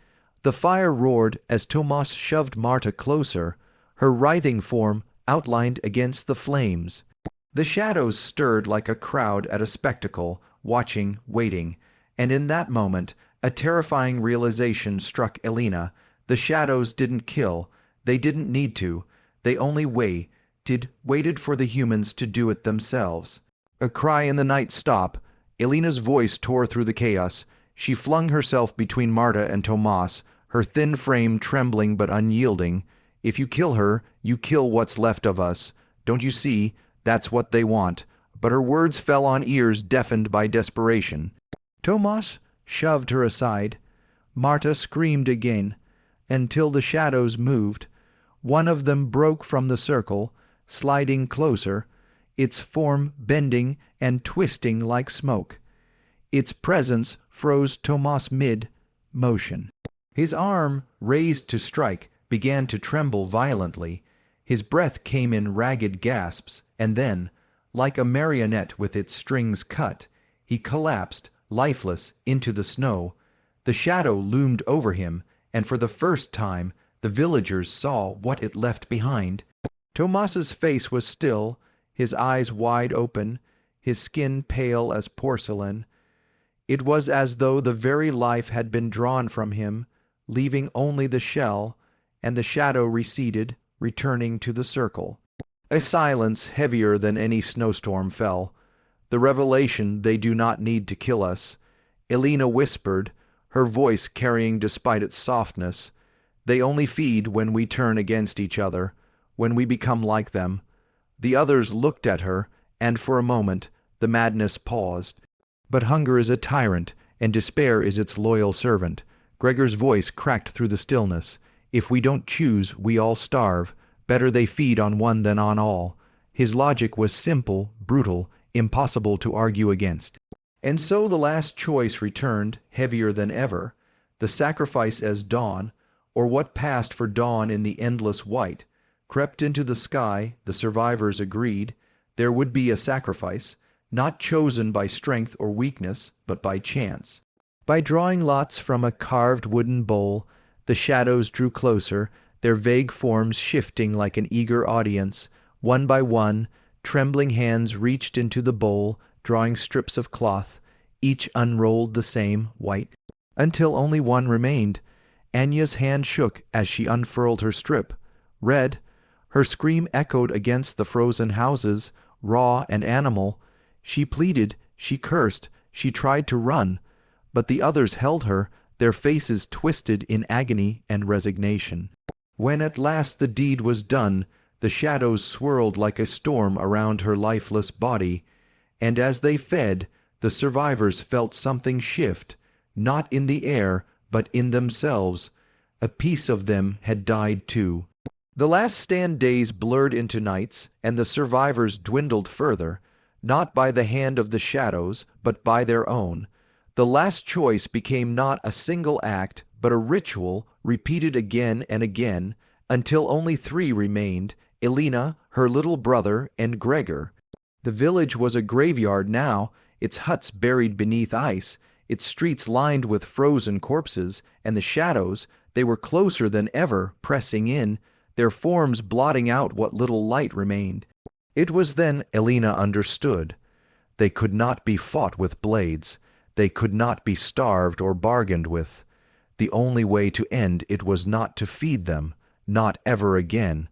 The fire roared as Tomas shoved Marta closer, her writhing form outlined against the flames. The shadows stirred like a crowd at a spectacle, watching, waiting, and in that moment a terrifying realization struck Elena. The shadows didn't kill, they didn't need to, they only waited for the humans to do it themselves. A cry in the night stop. Elena's voice tore through the chaos. She flung herself between Marta and Tomas, her thin frame trembling but unyielding. "If you kill her, you kill what's left of us. Don't you see? That's what they want." But her words fell on ears deafened by desperation. Tomas shoved her aside. Marta screamed again, until the shadows moved. One of them broke from the circle, sliding closer, its form bending and twisting like smoke. Its presence froze Tomas mid-motion. His arm, raised to strike, began to tremble violently. His breath came in ragged gasps, and then, like a marionette with its strings cut, he collapsed, lifeless, into the snow. The shadow loomed over him, and for the first time the villagers saw what it left behind. Tomas's face was still, his eyes wide open, his skin pale as porcelain. It was as though the very life had been drawn from him, leaving only the shell, and the shadow receded, returning to the circle. A silence heavier than any snowstorm fell. "The revelation they do not need to kill us," Elena whispered, her voice carrying despite its softness. "They only feed when we turn against each other, when we become like them." The others looked at her, and for a moment the madness paused. "But hunger is a tyrant, and despair is its loyal servant." Gregor's voice cracked through the stillness. "If we don't choose, we all starve. Better they feed on one than on all." His logic was simple, brutal, impossible to argue against. And so the last choice returned, heavier than ever. The sacrifice as dawn, or what passed for dawn in the endless white, crept into the sky. The survivors agreed. There would be a sacrifice, not chosen by strength or weakness, but by chance. By drawing lots from a carved wooden bowl, the shadows drew closer, their vague forms shifting like an eager audience. One by one, trembling hands reached into the bowl, drawing strips of cloth. Each unrolled the same, white, until only one remained. Anya's hand shook as she unfurled her strip. Red, her scream echoed against the frozen houses, raw and animal. She pleaded, she cursed, She tried to run, but the others held her, their faces twisted in agony and resignation. When at last the deed was done, the shadows swirled like a storm around her lifeless body, and as they fed, the survivors felt something shift, not in the air, but in themselves. A piece of them had died too. The last stand days blurred into nights, and the survivors dwindled further, not by the hand of the shadows, but by their own. The last choice became not a single act, but a ritual repeated again and again, until only three remained: Elena, her little brother, and Gregor. The village was a graveyard now, its huts buried beneath ice, its streets lined with frozen corpses, and the shadows, they were closer than ever, pressing in, their forms blotting out what little light remained. It was then Elena understood. They could not be fought with blades. They could not be starved or bargained with. The only way to end it was not to feed them, not ever again,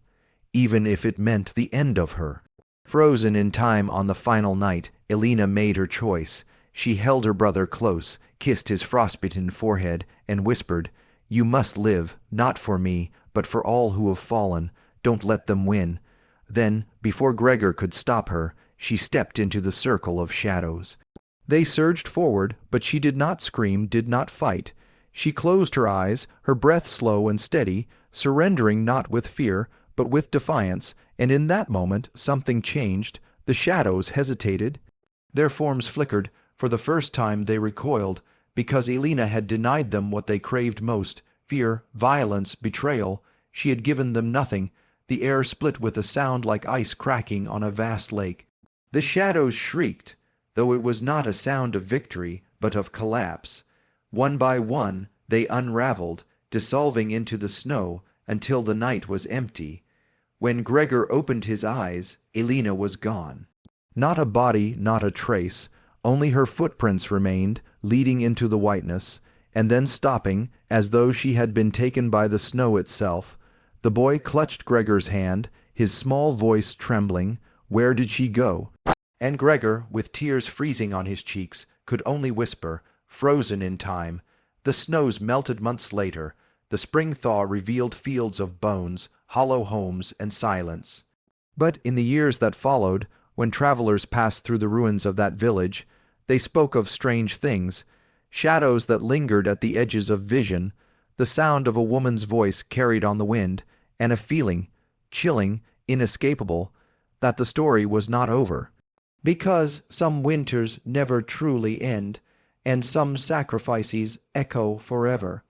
even if it meant the end of her. Frozen in time on the final night, Elena made her choice. She held her brother close, kissed his frostbitten forehead, and whispered, "You must live, not for me, but for all who have fallen. Don't let them win." Then, before Gregor could stop her, she stepped into the circle of shadows. They surged forward, but she did not scream, did not fight. She closed her eyes, her breath slow and steady, surrendering not with fear, but with defiance, and in that moment something changed. The shadows hesitated. Their forms flickered. For the first time they recoiled, because Elena had denied them what they craved most: fear, violence, betrayal. She had given them nothing. The air split with a sound like ice cracking on a vast lake. The shadows shrieked, though it was not a sound of victory, but of collapse. One by one they unraveled, dissolving into the snow, until the night was empty. When Gregor opened his eyes, Elena was gone. Not a body, not a trace, only her footprints remained, leading into the whiteness, and then stopping, as though she had been taken by the snow itself. The boy clutched Gregor's hand, his small voice trembling. Where did she go? And Gregor, with tears freezing on his cheeks, could only whisper, "Frozen in time." The snows melted months later. The spring thaw revealed fields of bones, hollow homes, and silence. But in the years that followed, when travelers passed through the ruins of that village, they spoke of strange things, shadows that lingered at the edges of vision, the sound of a woman's voice carried on the wind, and a feeling, chilling, inescapable, that the story was not over. Because some winters never truly end, and some sacrifices echo forever.